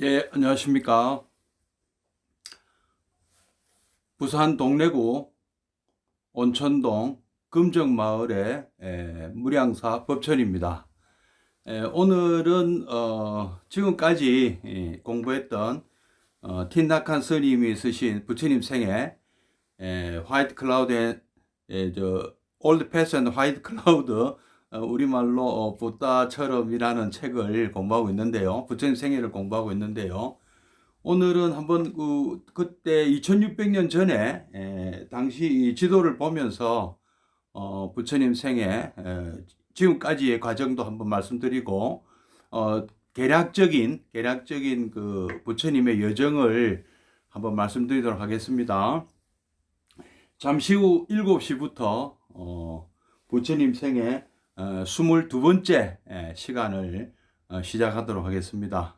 예, 안녕하십니까. 부산 동래구 온천동 금정마을의 무량사 법천입니다. 오늘은 지금까지 공부했던 틴낙한 스님이 쓰신 부처님 생애 화이트 클라우드의 올드 패션 화이트 클라우드 우리말로 부다처럼이라는 책을 공부하고 있는데요. 부처님 생애를 공부하고 있는데요. 오늘은 한번 그때 2600년 전에 당시 이 지도를 보면서 부처님 생애 지금까지의 과정도 한번 말씀드리고 계략적인 그 부처님의 여정을 한번 말씀드리도록 하겠습니다. 잠시 후 7시부터 부처님 생애 22번째 시간을 시작하도록 하겠습니다.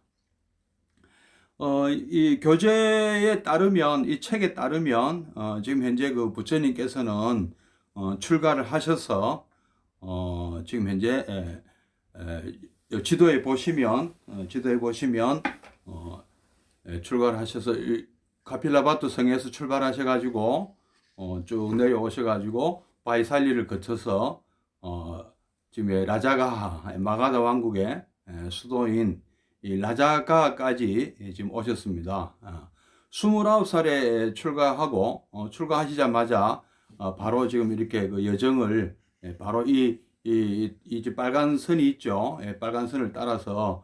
이 교재에 따르면, 이 책에 따르면, 지금 현재 그 부처님께서는, 출가를 하셔서, 지금 현재, 지도에 보시면, 출가를 하셔서, 카필라바투 성에서 출발하셔가지고, 쭉 내려오셔가지고, 바이살리를 거쳐서, 지금 라자가하, 마가다 왕국의 수도인, 이 라자가까지 지금 오셨습니다. 29살에 출가하고 출가하시자마자 바로 지금 이렇게 그 여정을 바로 이 빨간 선이 있죠. 빨간 선을 따라서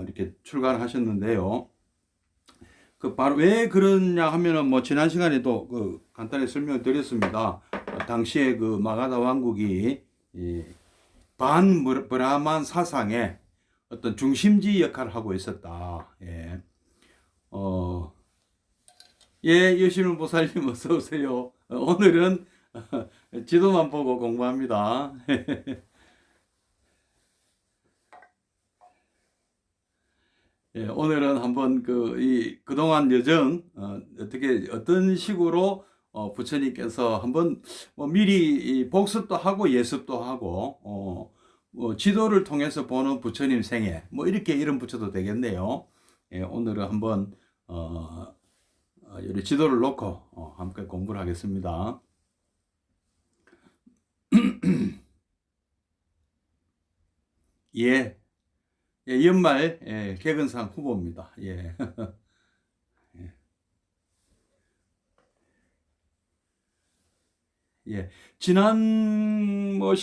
이렇게 출가를 하셨는데요. 그 바로 왜 그러냐 하면은 뭐 지난 시간에도 그 간단히 설명을 드렸습니다. 당시에 그 마가다 왕국이 이 반브라만 사상의 어떤 중심지 역할을 하고 있었다. 예. 어, 예, 여신훈 보살님 어서 오세요. 오늘은 지도만 보고 공부합니다. 예, 오늘은 한번 그동안 여정, 어떤 식으로, 부처님께서 한번, 뭐 미리 복습도 하고 예습도 하고, 뭐 지도를 통해서 보는 부처님 생애, 뭐 이렇게 이름 붙여도 되겠네요. 예, 오늘은 한번, 이 지도를 놓고, 함께 공부를 하겠습니다. 예, 연말, 개근상 후보입니다. 예. 예, 지난 뭐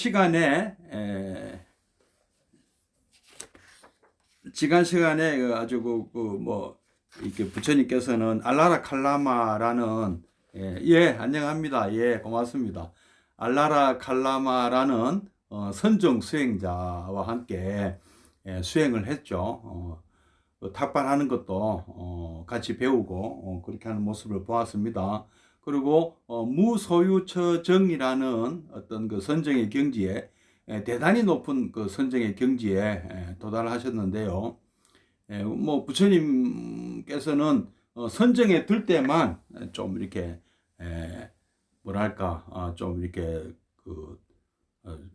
지난 시간에 아주 뭐 이렇게 부처님께서는 알라라 칼라마라는 안녕합니다. 예, 고맙습니다. 알라라 칼라마라는 선정 수행자와 함께 수행을 했죠. 탁발하는 것도 같이 배우고 그렇게 하는 모습을 보았습니다. 그리고 무소유처정이라는 어떤 그 선정의 경지에 대단히 높은 그 선정의 경지에 도달하셨는데요. 뭐 부처님께서는 선정에 들 때만 좀 이렇게 뭐랄까 좀 이렇게 그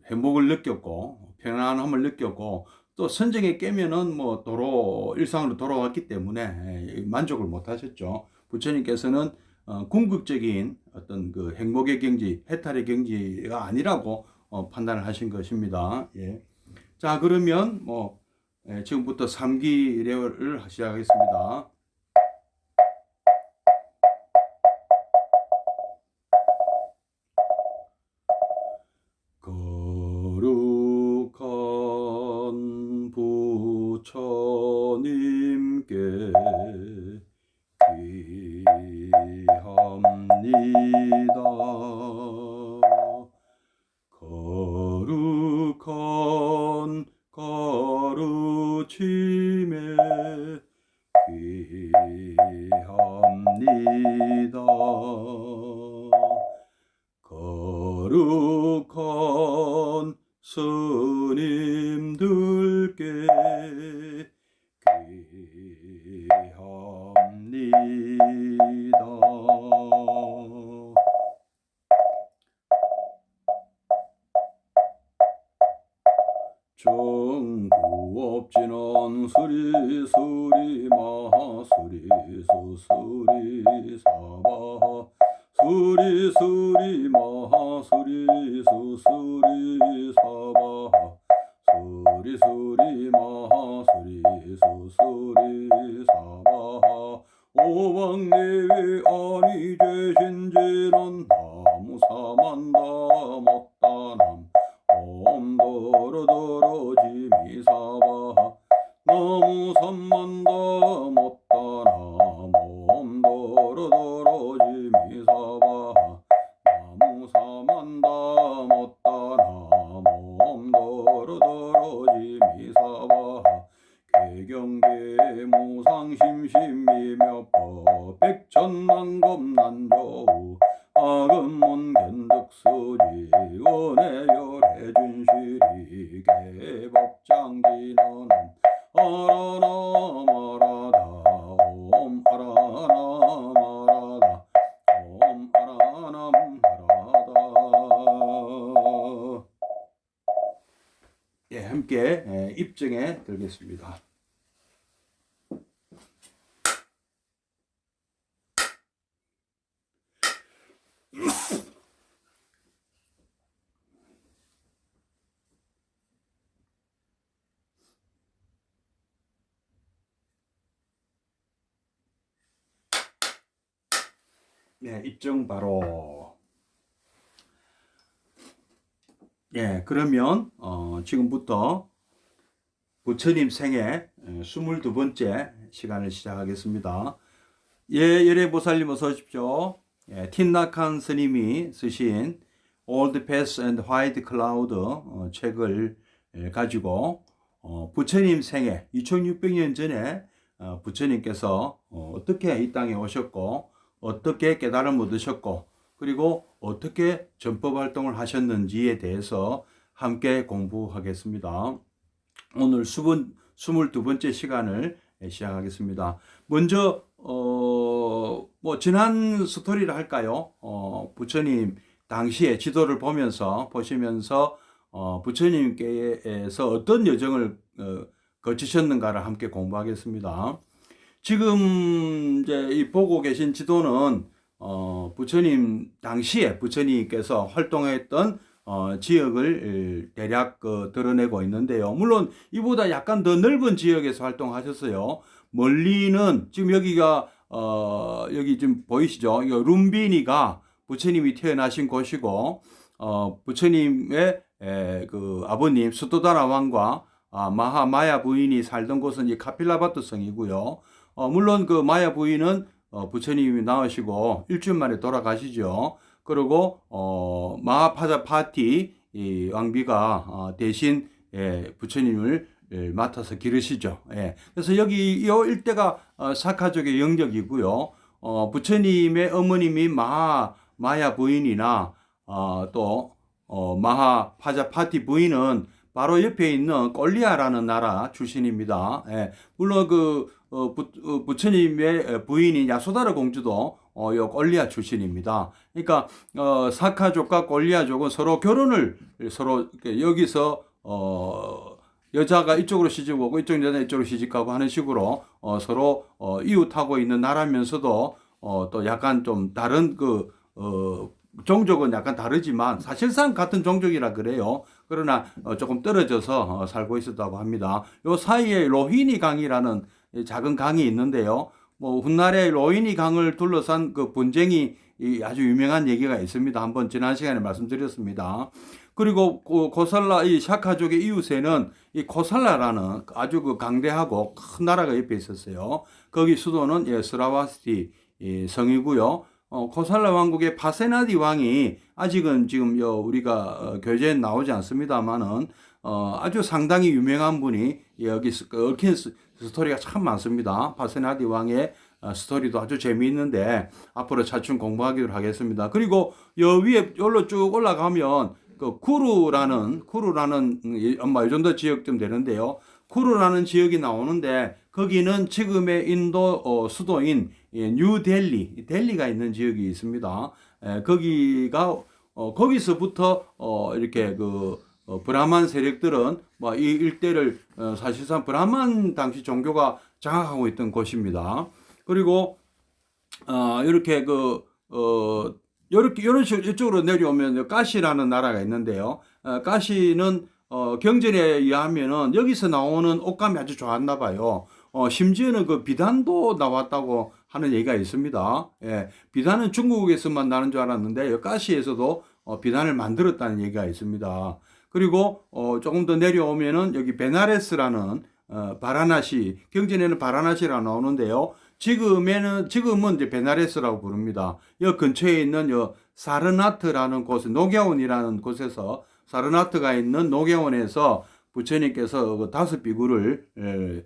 행복을 느꼈고 편안함을 느꼈고 또 선정에 깨면은 뭐 도로 일상으로 돌아왔기 때문에 만족을 못 하셨죠. 부처님께서는 궁극적인 어떤 그 행복의 경지, 해탈의 경지가 아니라고 판단을 하신 것입니다. 예. 자, 그러면 뭐 지금부터 3기를 시작하겠습니다. 거룩한 부처님께 귀합니다. 거룩한 가르침에 귀합니다. 거룩한 스님들께 귀합니다. 정부업진원 수리수리 마하수리수수리 사바하 수리수리 마하수리수수리 사바하 수리수리 마하수리수수리 사바하 오방내외 아니 죄신지는 나무사만다 못다남 옴도로도로 지미사바하 나무삼만다 못다남 옴도로도로 지미사바하 나무사만다 못다남 옴도로도로 지미사바하 개경계 무상심심미몇법 백천만검난조우 악음문 견득수지 은혜열해준시리 개법장진언 아라나 마라다 옴 아라나 마라다 옴 아라나 마라다. 예, 함께 입증해 들겠습니다. 네, 입증 바로. 예, 그러면 지금부터 부처님 생애 22번째 시간을 시작하겠습니다. 예, 열애보살님 어서 오십시오. 예, 틴나칸 스님이 쓰신 Old Path and White Cloud 책을 가지고 부처님 생애 2600년 전에 부처님께서 어떻게 이 땅에 오셨고 어떻게 깨달음을 얻으셨고 그리고 어떻게 전법 활동을 하셨는지에 대해서 함께 공부하겠습니다. 오늘 22번째 시간을 시작하겠습니다. 먼저 뭐 지난 스토리를 할까요? 부처님 당시의 지도를 보시면서 부처님께서 어떤 여정을 거치셨는가를 함께 공부하겠습니다. 지금 이제 이 보고 계신 지도는 부처님 당시에 부처님께서 활동했던 지역을 대략 드러내고 있는데요. 물론 이보다 약간 더 넓은 지역에서 활동하셨어요. 멀리는 지금 여기가 여기 지금 보이시죠? 이거 룸비니가 부처님이 태어나신 곳이고 부처님의 그 아버님 수토다나 왕과 마하마야 부인이 살던 곳은 이 카필라바트 성이고요. 물론 그 마야 부인은 부처님이 나으시고 일주일 만에 돌아가시죠. 그리고 마하파자파티 이 왕비가 대신 부처님을 맡아서 기르시죠. 예. 그래서 여기 이 일대가 사카족의 영역이고요. 부처님의 어머님이 마야 부인이나 또 마하파자파티 부인은 바로 옆에 있는 꼴리아라는 나라 출신입니다. 예. 물론 부처님의 부인인 야소다르 공주도 요 꼴리아 출신입니다. 그러니까 사카족과 꼴리아족은 서로 결혼을 여기서 여자가 이쪽으로 시집 오고 이쪽 여자 이쪽으로 시집가고 하는 식으로 서로 이웃하고 있는 나라면서도 또 약간 좀 다른 종족은 약간 다르지만 사실상 같은 종족이라 그래요. 그러나 조금 떨어져서 살고 있었다고 합니다. 요 사이에 로히니 강이라는 작은 강이 있는데요. 뭐 훗날에 로히니 강을 둘러싼 그 분쟁이 아주 유명한 얘기가 있습니다. 한번 지난 시간에 말씀드렸습니다. 그리고 고살라 이 샤카족의 이웃에는 이 코살라라는 아주 강대하고 큰 나라가 옆에 있었어요. 거기 수도는 스라와스티 성이고요. 코살라 왕국의 파세나디 왕이 아직은 지금 우리가 교재에 나오지 않습니다만은 아주 상당히 유명한 분이 여기 얽힌 스토리가 참 많습니다. 파세나디 왕의 스토리도 아주 재미있는데 앞으로 차츰 공부하기로 하겠습니다. 그리고 여 위에 여기로 쭉 올라가면 그 쿠루라는 아마 이 정도 지역쯤 되는데요. 쿠루라는 지역이 나오는데 거기는 지금의 인도 수도인 델리가 있는 지역이 있습니다. 거기가 거기서부터 이렇게 브라만 세력들은 뭐 이 일대를 사실상 브라만 당시 종교가 장악하고 있던 곳입니다. 그리고 이렇게 이런 식으로 이쪽으로 내려오면 가시라는 나라가 있는데요. 가시는 경전에 의하면은 여기서 나오는 옷감이 아주 좋았나 봐요. 심지어는 그 비단도 나왔다고 하는 얘기가 있습니다. 예, 비단은 중국에서만 나는 줄 알았는데 가시에서도 비단을 만들었다는 얘기가 있습니다. 그리고 조금 더 내려오면은 여기 베나레스라는 바라나시, 경전에는 바라나시라고 나오는데요. 지금은 이제 베나레스라고 부릅니다. 이 근처에 있는 사르나트라는 곳, 노갸온이라는 곳에서 사르나트가 있는 노갸온에서 부처님께서 그 5비구를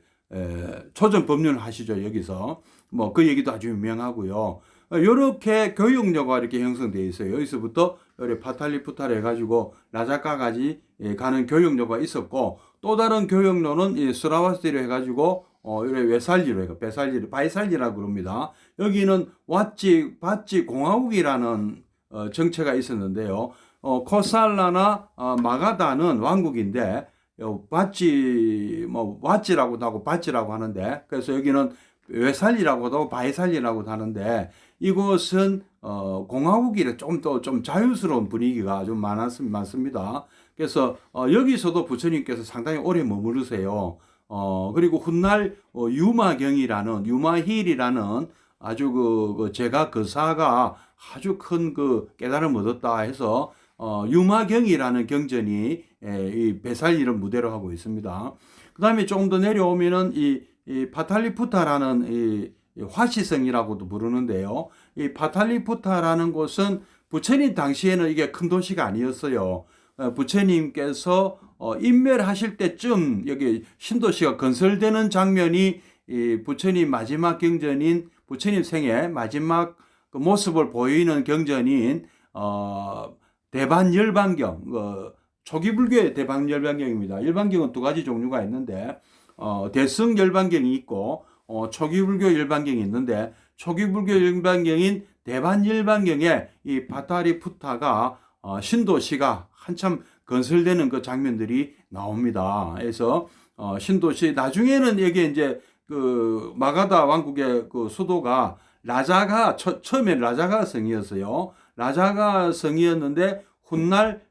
초전 법륜하시죠. 여기서 뭐 그 얘기도 아주 유명하고요. 이렇게 교육로가 이렇게 형성되어 있어요. 여기서부터 파탈리푸타를 해가지고 라자카까지 가는 교육로가 있었고, 또 다른 교육로는 이 스라와스티로 해가지고 이래 외살리로 해가 바이살리라고 그럽니다. 여기는 바찌 공화국이라는 정체가 있었는데요. 코살라나 마가다는 왕국인데 와찌라고도 하고 바찌라고 하는데, 그래서 여기는 외살리라고도 하고 바이살리라고도 하는데, 이곳은 공화국이라 좀 자유스러운 분위기가 좀 많습니다. 그래서 여기서도 부처님께서 상당히 오래 머무르세요. 그리고 훗날 유마힐이라는 아주 제가 사가 아주 큰 깨달음을 얻었다 해서 유마경이라는 경전이 이 베살리를 무대로 하고 있습니다. 그 다음에 조금 더 내려오면은 이 파탈리푸타라는 이 화시성이라고도 부르는데요. 이 파탈리푸타라는 곳은 부처님 당시에는 이게 큰 도시가 아니었어요. 부처님께서 인멸하실 때쯤 여기 신도시가 건설되는 장면이 이 부처님 마지막 경전인 부처님 생애 마지막 그 모습을 보이는 경전인 대반열반경, 초기 불교의 대반열반경입니다. 열반경은 두 가지 종류가 있는데 대승열반경이 있고 초기 불교 열반경이 있는데, 초기 불교 열반경인 대반열반경에 이 파타리푸타가 신도시가 한참 건설되는 그 장면들이 나옵니다. 그래서 신도시 나중에는 여기 이제 그 마가다 왕국의 그 수도가 처음엔 라자가 성이었어요. 라자가 성이었는데 훗날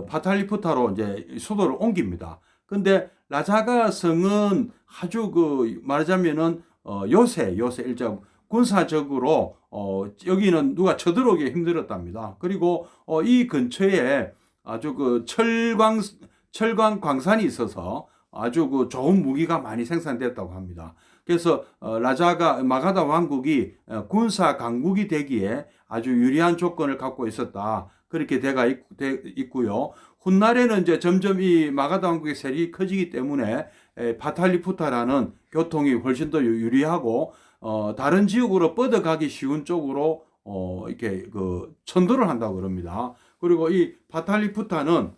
파탈리푸타로 이제 수도를 옮깁니다. 근데 라자가 성은 아주 말하자면은 요새 일정 군사적으로 여기는 누가 쳐들어오기 힘들었답니다. 그리고 이 근처에 아주 철광 광산이 있어서 아주 좋은 무기가 많이 생산됐다고 합니다. 그래서 마가다 왕국이 군사 강국이 되기에 아주 유리한 조건을 갖고 있었다, 그렇게 있고요. 훗날에는 이제 점점 이 마가다 왕국의 세력이 커지기 때문에 파탈리푸타라는 교통이 훨씬 더 유리하고 다른 지역으로 뻗어가기 쉬운 쪽으로 이렇게 천도를 한다고 그럽니다. 그리고 이 파탈리푸타는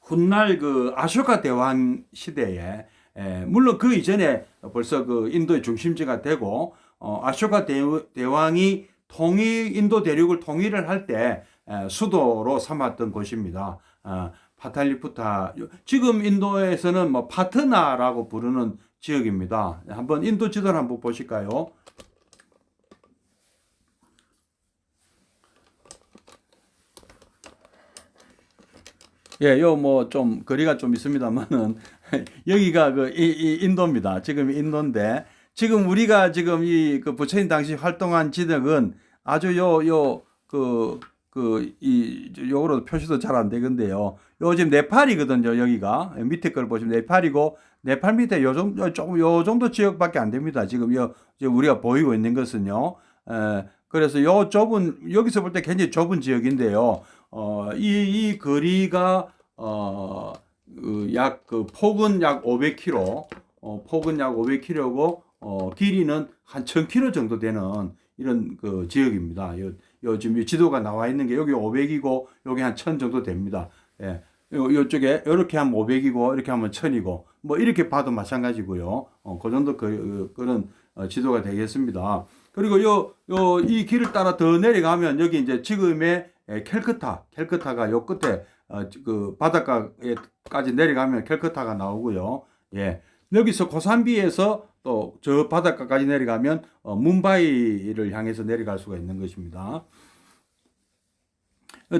훗날 아쇼카 대왕 시대에 물론 그 이전에 벌써 인도의 중심지가 되고 아쇼카 대왕이 인도 대륙을 통일을 할 때 수도로 삼았던 곳입니다. 파탈리푸타, 지금 인도에서는 뭐 파트나라고 부르는 지역입니다. 한번 인도 지도를 한번 보실까요? 예, 요 뭐 좀 거리가 좀 있습니다만은 여기가 인도입니다. 지금 인도인데, 지금 우리가 지금 부처님 당시 활동한 지역은 아주 요거로 표시도 잘 안 되건데요. 요 지금 네팔이거든요. 여기가 밑에 걸 보시면 네팔이고, 네팔 밑에 요 정도 지역밖에 안 됩니다. 지금 우리가 보이고 있는 것은요. 그래서 여기서 볼 때 굉장히 좁은 지역인데요. 이 거리가 폭은 약 500km, 폭은 약 500km고 길이는 한 1000km 정도 되는 이런 지역입니다. 지금 지도가 나와 있는 게 여기 500이고 여기 한 1000 정도 됩니다. 예. 요쪽에 이렇게 하면 500이고 이렇게 하면 1000이고 뭐 이렇게 봐도 마찬가지고요. 그 정도 그런 지도가 되겠습니다. 그리고 이 길을 따라 더 내려가면 여기 이제 지금의 캘커타가 요 끝에 그 바닷가에까지 내려가면 캘커타가 나오고요. 예. 여기서 고산비에서 또 저 바닷가까지 내려가면 뭄바이를 향해서 내려갈 수가 있는 것입니다.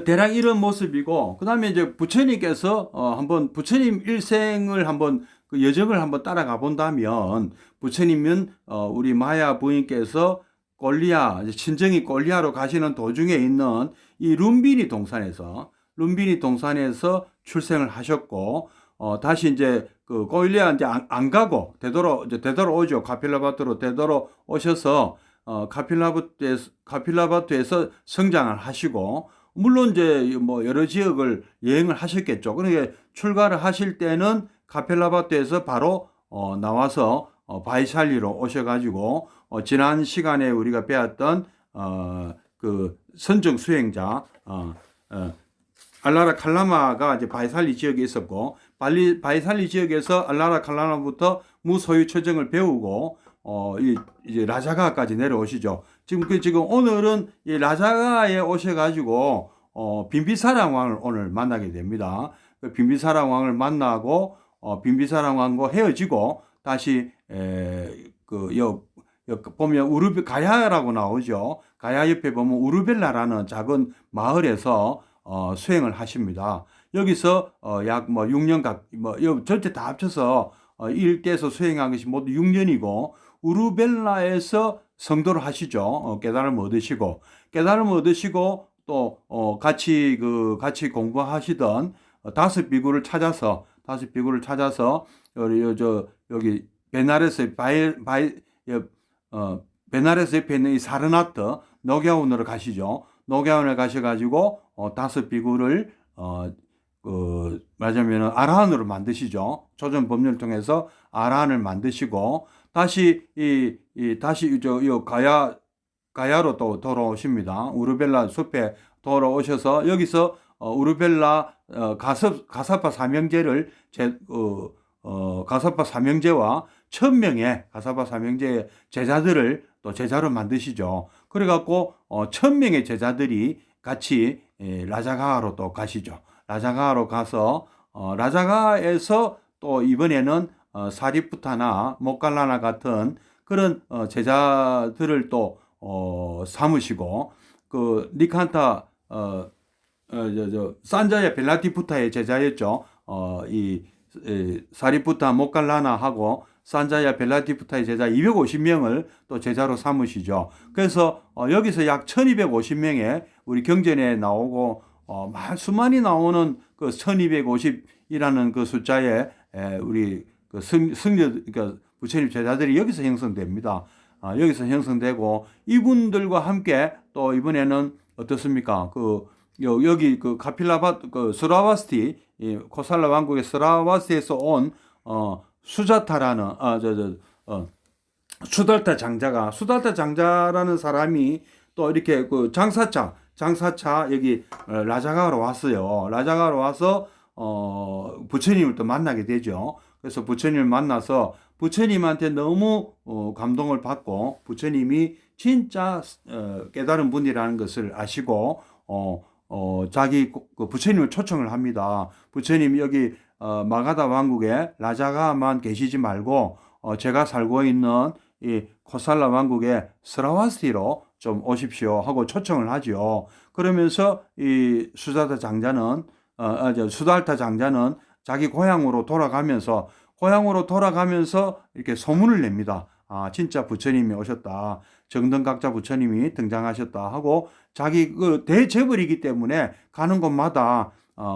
대략 이런 모습이고, 그 다음에 이제 부처님께서 한번 부처님 일생을 한번 그 여정을 한번 따라가 본다면, 부처님은 우리 마야 부인께서 꼴리아, 친정이 꼴리아로 가시는 도중에 있는 이 룸비니 동산에서 출생을 하셨고, 다시 이제 그 꼴리아 이제 안 가고 되돌아오죠. 카필라바트로 되돌아오셔서 카필라바트에서 성장을 하시고, 물론 이제 뭐 여러 지역을 여행을 하셨겠죠. 그러니까 출가를 하실 때는 카펠라바트에서 바로 나와서 바이살리로 오셔가지고 지난 시간에 우리가 배웠던 그 선정 수행자 알라라 칼라마가 이제 바이살리 지역에 있었고, 바이살리 지역에서 알라라 칼라마부터 무소유 처정을 배우고 이제 라자가까지 내려오시죠. 지금 오늘은 이 라자가에 오셔가지고 빈비사랑 왕을 오늘 만나게 됩니다. 그 빈비사랑 왕을 만나고 빈비사랑 왕과 헤어지고 다시 보면 가야라고 나오죠. 가야 옆에 보면 우르벨라라는 작은 마을에서 수행을 하십니다. 여기서 약 6년 전체 다 합쳐서 이 일대에서 수행한 것이 모두 6년이고, 우르벨라에서 성도를 하시죠. 깨달음을 얻으시고 또 같이 공부하시던 다섯 비구를 찾아서 여기 베나레스 옆에 있는 이 사르나트 녹야원으로 가시죠. 녹야원에 가셔가지고 다섯 비구를 말하자면 아라한으로 만드시죠. 조전 법률을 통해서 아라한을 만드시고 다시 가야로 또 돌아오십니다. 우르벨라 숲에 돌아오셔서 여기서 우르벨라 가사파 삼형제를 가사파 삼형제와 1000명의 가사파 삼형제의 제자들을 또 제자로 만드시죠. 그래갖고 1000명의 제자들이 같이 라자가로 또 가시죠. 라자가로 가서 라자가에서 또 이번에는 사리푸타나 모칼라나 같은 그런 제자들을 또 삼으시고, 그 니칸타 산자야 벨라티푸타의 제자였죠. 이 사리푸타 모칼라나하고 산자야 벨라티푸타의 제자 250명을 또 제자로 삼으시죠. 그래서 여기서 약 1250명의 우리 경전에 나오고 수많이 나오는 그 1250이라는 그 숫자에 우리 그 그러니까 부처님 제자들이 여기서 형성됩니다. 여기서 형성되고, 이분들과 함께 또 이번에는 어떻습니까? 여기 그 스라와스티, 코살라 왕국의 스라와스티에서 온 수자타라는 수달타 장자라는 사람이 또 이렇게 그 장사차 여기 라자가로 왔어요. 라자가로 와서 부처님을 또 만나게 되죠. 그래서 부처님을 만나서 부처님한테 너무 감동을 받고, 부처님이 진짜 깨달은 분이라는 것을 아시고 자기 부처님을 초청을 합니다. 부처님 여기 마가다 왕국에 라자가만 계시지 말고 제가 살고 있는 이 코살라 왕국의 스라와스티로 좀 오십시오 하고 초청을 하죠. 그러면서 이 수달타 장자는 자기 고향으로 돌아가면서 이렇게 소문을 냅니다. 진짜 부처님이 오셨다. 정등각자 부처님이 등장하셨다 하고, 자기 그 대재벌이기 때문에 가는 곳마다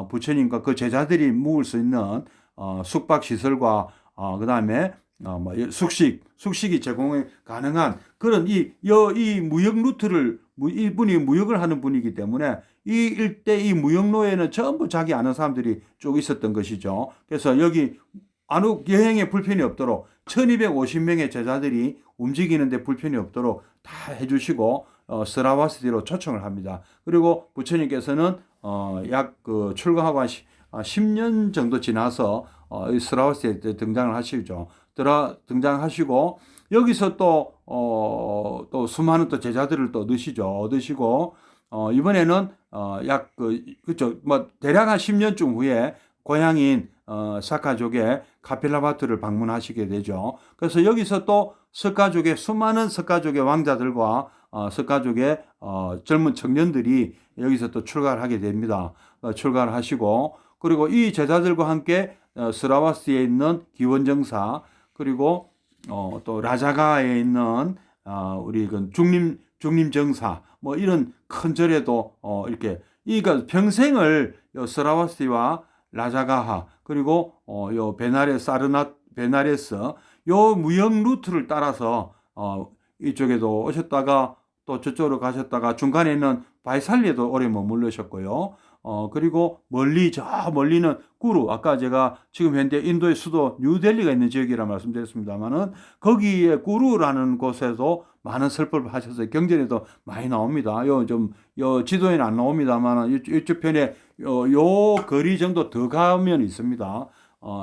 부처님과 그 제자들이 묵을 수 있는 숙박 시설과 그 다음에 숙식이 제공이 가능한 그런 이 무역 루트를 이분이 무역을 하는 분이기 때문에 이 일대 이 무역로에는 전부 자기 아는 사람들이 쭉 있었던 것이죠. 그래서 여기 여행에 불편이 없도록 1250명의 제자들이 움직이는데 불편이 없도록 다 해주시고 스라와스티로 초청을 합니다. 그리고 부처님께서는 약 출가하고 한 10년 정도 지나서 스라와스티에 등장을 하시죠. 등장하시고 여기서 또 수많은 또 제자들을 또 얻으시고 이번에는 약 그죠 뭐 대략 한 10년쯤 후에 고향인 사카족의 카필라바트를 방문하시게 되죠. 그래서 여기서 또 석가족의 수많은 석가족의 왕자들과 석가족의 젊은 청년들이 여기서 또 출가를 하게 됩니다. 출가를 하시고 그리고 이 제자들과 함께 스라와스에 있는 기원정사 그리고 또 라자가에 있는 우리 그 중림정사 뭐 이런 큰 절에도 이렇게 이가 평생을 스라와스와 라자가하 그리고 요 베나레스 요 무역 루트를 따라서 이쪽에도 오셨다가 또 저쪽으로 가셨다가 중간에는 바이살리에도 오래 머물르셨고요. 그리고 저 멀리는 구루, 아까 제가 지금 현재 인도의 수도 뉴델리가 있는 지역이라 말씀드렸습니다만은 거기에 구루라는 곳에도 많은 설법을 하셔서 경전에도 많이 나옵니다. 요 지도에는 안 나옵니다만 이쪽 편에 요 거리 정도 더 가면 있습니다.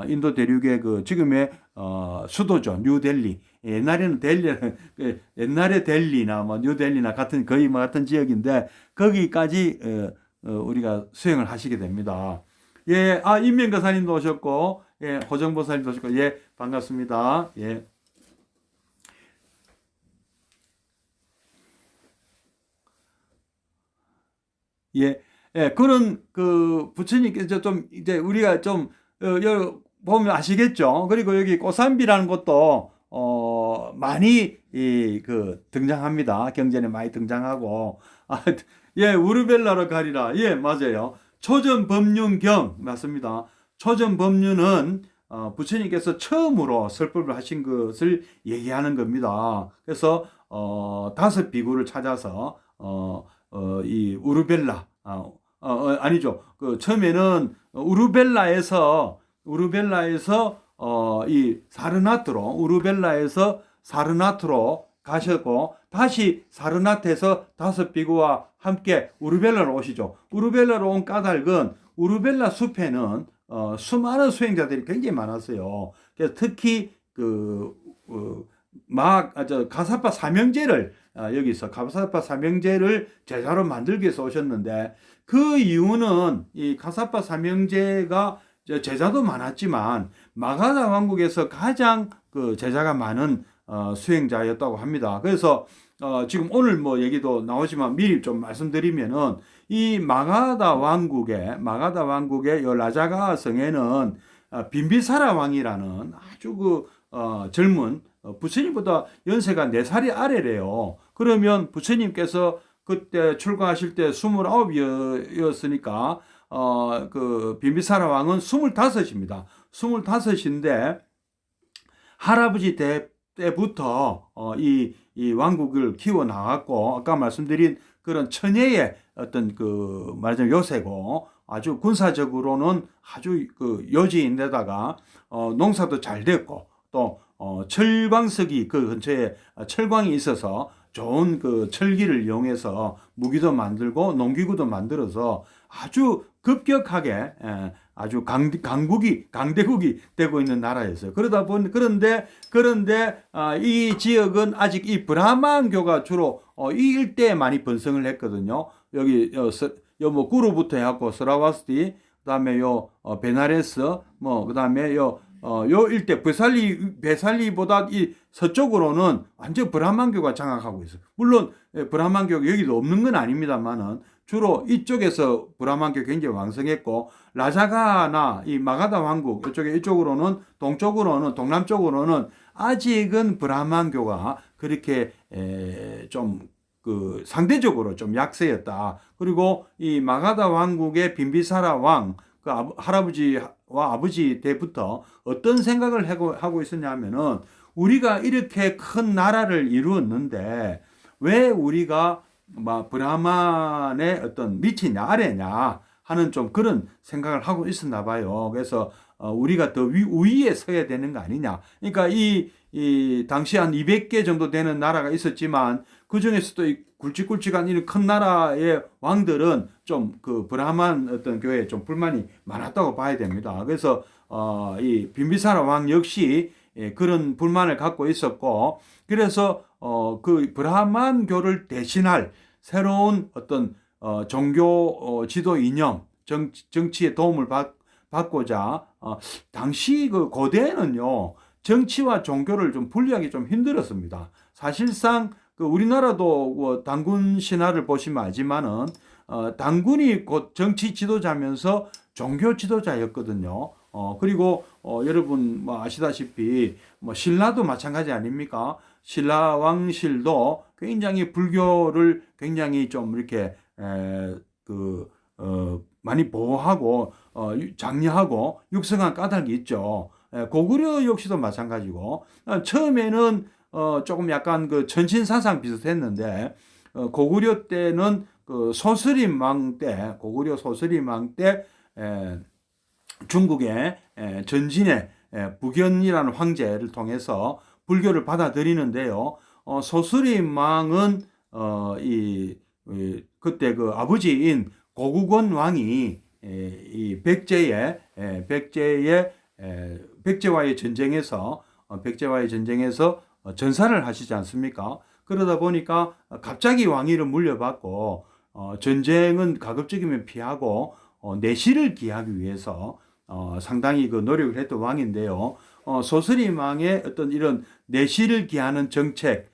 인도 대륙의 그 지금의 수도죠. 뉴델리. 옛날에 델리나 뭐 뉴델리나 같은 거의 뭐 같은 지역인데 거기까지 우리가 수행을 하시게 됩니다. 예, 인명거사님도 오셨고, 예, 호정보살님도 오셨고, 예, 반갑습니다. 예. 예, 예, 그런 그 부처님께서 좀 이제 우리가 좀 보면 아시겠죠. 그리고 여기 꼬산비라는 것도 많이 등장합니다. 경전에 많이 등장하고 예, 우르벨라로 가리라. 예, 맞아요. 초전법륜경 맞습니다. 초전법륜은 부처님께서 처음으로 설법을 하신 것을 얘기하는 겁니다. 그래서 다섯 비구를 찾아서 이 우르벨라 아니죠. 그 처음에는 우르벨라에서 이 우르벨라에서 사르나트로 가셨고 다시 사르나트에서 다섯 비구와 함께 우르벨라로 오시죠. 우르벨라로 온 까닭은 우르벨라 숲에는 수많은 수행자들이 굉장히 많았어요. 그래서 특히 가사파 삼형제를 여기서 가사파 삼형제를 제자로 만들기 위해서 오셨는데 그 이유는 이 가사파 삼형제가 제자도 많았지만 마가다 왕국에서 가장 그 제자가 많은 수행자였다고 합니다. 그래서 지금 오늘 뭐 얘기도 나오지만 미리 좀 말씀드리면은 이 마가다 왕국의 요 라자가 성에는 빈비사라 왕이라는 아주 젊은 부처님보다 연세가 4살이 아래래요. 그러면 부처님께서 그때 출가하실 때 29이었으니까 그 빈비사라 왕은 25입니다. 25인데 할아버지 때부터 이 왕국을 키워 나갔고 아까 말씀드린 그런 천혜의 어떤 말하자면 요새고 아주 군사적으로는 아주 요지인데다가 농사도 잘 됐고 또 철광석이 그 근처에 철광이 있어서 좋은 철기를 이용해서 무기도 만들고 농기구도 만들어서 아주 급격하게 아주 강대국이 되고 있는 나라였어요. 그런데 이 지역은 아직 이 브라만교가 주로 이 일대에 많이 번성을 했거든요. 여기 뭐 구루부터 해갖고 스라와스티, 그다음에 베나레스, 뭐 그다음에 요 일대 베살리보다 이 서쪽으로는 완전 브라만교가 장악하고 있어요. 물론 브라만교가 여기도 없는 건 아닙니다만은 주로 이쪽에서 브라만교 굉장히 왕성했고 라자가나 이 마가다 왕국 이쪽으로는 동남쪽으로는 아직은 브라만교가 그렇게 좀 상대적으로 좀 약세였다. 그리고 이 마가다 왕국의 빈비사라 왕 할아버지와 아버지 때부터 어떤 생각을 하고 있었냐 하면은 우리가 이렇게 큰 나라를 이루었는데 왜 우리가 브라만의 어떤 밑이냐 아래냐 하는 좀 그런 생각을 하고 있었나 봐요. 그래서 우리가 더 위에 서야 되는 거 아니냐. 그러니까 이 당시 한 200개 정도 되는 나라가 있었지만 그 중에서도 이 굵직굵직한 이런 큰 나라의 왕들은 좀 브라만 어떤 교회에 좀 불만이 많았다고 봐야 됩니다. 그래서 이 빈비사라 왕 역시 그런 불만을 갖고 있었고 그래서 그 브라만교를 대신할 새로운 어떤 종교 지도 이념, 정치에 도움을 받고자 당시 그 고대에는요 정치와 종교를 좀 분리하기 좀 힘들었습니다. 사실상 그 우리나라도 뭐 단군 신화를 보시면 알지만은 단군이 곧 정치 지도자면서 종교 지도자였거든요. 그리고 여러분 뭐 아시다시피 뭐 신라도 마찬가지 아닙니까? 신라 왕실도 굉장히 불교를 굉장히 좀 이렇게 많이 보호하고 장려하고 육성한 까닭이 있죠. 고구려 역시도 마찬가지고 처음에는 조금 약간 그 천신사상 비슷했는데 고구려 때는 그 소스림왕 때 고구려 소스림왕 때 중국의 전진의 북연이라는 황제를 통해서 불교를 받아들이는데요. 소스림왕은 그때 그 아버지인 고국원 왕이 이 백제와의 전쟁에서 전사를 하시지 않습니까? 그러다 보니까 갑자기 왕위를 물려받고 전쟁은 가급적이면 피하고 내실을 기하기 위해서 상당히 그 노력을 했던 왕인데요. 소스림 왕의 어떤 이런 내실을 기하는 정책,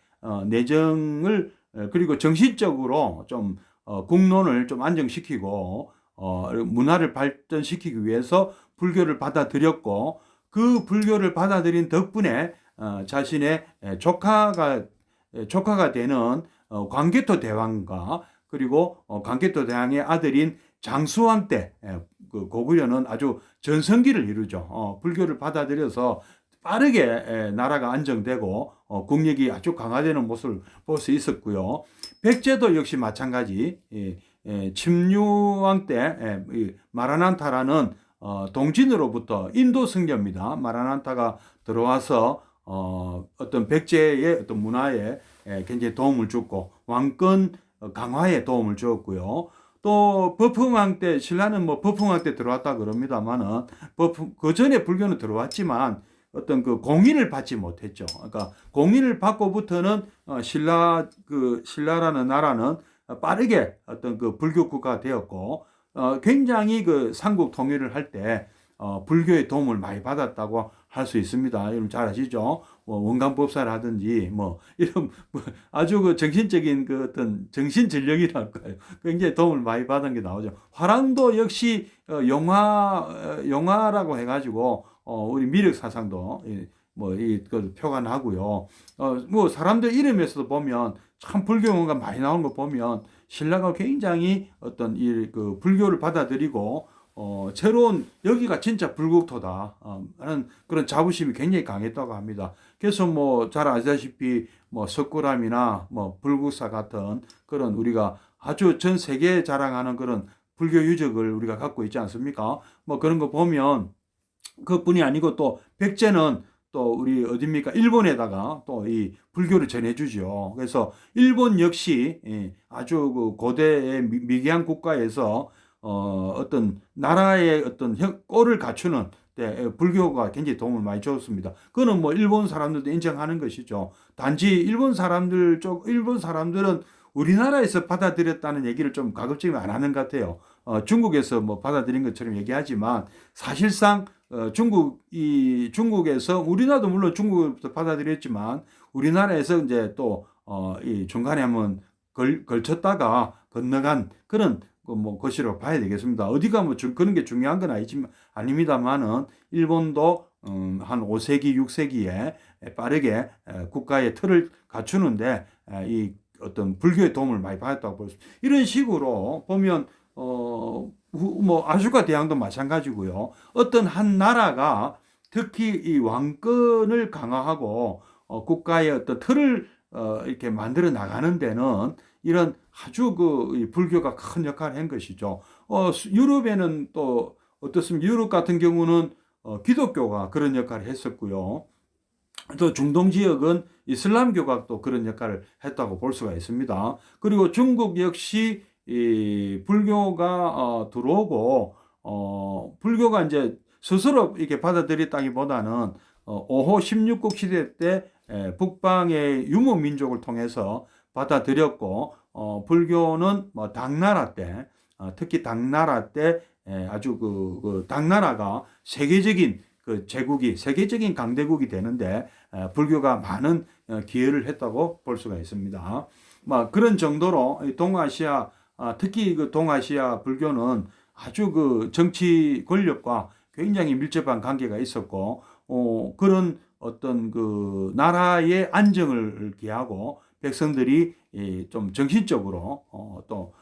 내정을 그리고 정신적으로 좀 국론을 좀 안정시키고 문화를 발전시키기 위해서 불교를 받아들였고 그 불교를 받아들인 덕분에 자신의 조카가 되는 광개토 대왕과 그리고 광개토 대왕의 아들인 장수왕 때 그 고구려는 아주 전성기를 이루죠. 불교를 받아들여서 빠르게 나라가 안정되고 국력이 아주 강화되는 모습을 볼 수 있었고요. 백제도 역시 마찬가지. 침류왕 때 마라난타라는 동진으로부터 인도 승려입니다. 마라난타가 들어와서 어떤 백제의 어떤 문화에 굉장히 도움을 줬고 왕권 강화에 도움을 주었고요. 또 버풍왕 때 신라는 뭐 버풍왕 때 들어왔다 그럽니다만은 그 전에 불교는 들어왔지만 어떤 그 공인을 받지 못했죠. 그러니까 공인을 받고부터는 신라라는 나라는 빠르게 어떤 그 불교 국가가 되었고 굉장히 그 삼국 통일을 할 때 불교의 도움을 많이 받았다고 할 수 있습니다. 여러분 잘 아시죠? 원간법사라든지 뭐 이런 아주 그 정신적인 그 어떤 정신 전력이랄까요. 굉장히 도움을 많이 받은 게 나오죠. 화랑도 역시 영화라고 해가지고 우리 미륵 사상도 그 표관하고요. 뭐 사람들 이름에서도 보면 참 불교가 많이 나오는 거 보면 신라가 굉장히 어떤 그 불교를 받아들이고 새로운 여기가 진짜 불국토다 하는 그런 자부심이 굉장히 강했다고 합니다. 그래서 뭐 잘 아시다시피 뭐 석굴암이나 뭐 불국사 같은 그런 우리가 아주 전 세계에 자랑하는 그런 불교 유적을 우리가 갖고 있지 않습니까? 뭐 그런 거 보면 그뿐이 아니고 또 백제는 또 우리 어딥니까? 일본에다가 또 이 불교를 전해주죠. 그래서 일본 역시 아주 그 고대의 미개한 국가에서 어떤 나라의 어떤 꼴을 갖추는 때 불교가 굉장히 도움을 많이 줬습니다. 그거는 뭐 일본 사람들도 인정하는 것이죠. 단지 일본 사람들은 우리나라에서 받아들였다는 얘기를 좀 가급적이면 안 하는 것 같아요. 중국에서 뭐 받아들인 것처럼 얘기하지만 사실상 중국에서 우리나라도 물론 중국부터 받아들였지만 우리나라에서 이제 또 이 중간에 한번 걸쳤다가 건너간 그런 뭐 것이라고 봐야 되겠습니다. 어디가 뭐 그런 게 중요한 건 아닙니다만은 일본도 한 5세기, 6세기에 빠르게 국가의 틀을 갖추는데 이 어떤 불교의 도움을 많이 받았다고 볼 수 있습니다. 이런 식으로 보면 뭐 아슈카 대왕도 마찬가지고요. 어떤 한 나라가 특히 이 왕권을 강화하고 국가의 어떤 틀을 이렇게 만들어 나가는 데는 이런 아주 그 불교가 큰 역할을 한 것이죠. 유럽에는 또 어떻습니까? 유럽 같은 경우는 기독교가 그런 역할을 했었고요. 또 중동 지역은 이슬람교가 또 그런 역할을 했다고 볼 수가 있습니다. 그리고 중국 역시 이 불교가 들어오고 불교가 이제 스스로 이렇게 받아들였다기보다는 5호 16국 시대 때 북방의 유목 민족을 통해서 받아들였고, 불교는 뭐 당나라 때, 특히 당나라 때 아주 당나라가 세계적인 그 제국이, 세계적인 강대국이 되는데 불교가 많은 기여를 했다고 볼 수가 있습니다. 뭐 그런 정도로 동아시아, 특히 그 동아시아 불교는 아주 그 정치 권력과 굉장히 밀접한 관계가 있었고, 그런 어떤 그 나라의 안정을 기하고 백성들이 좀 정신적으로 또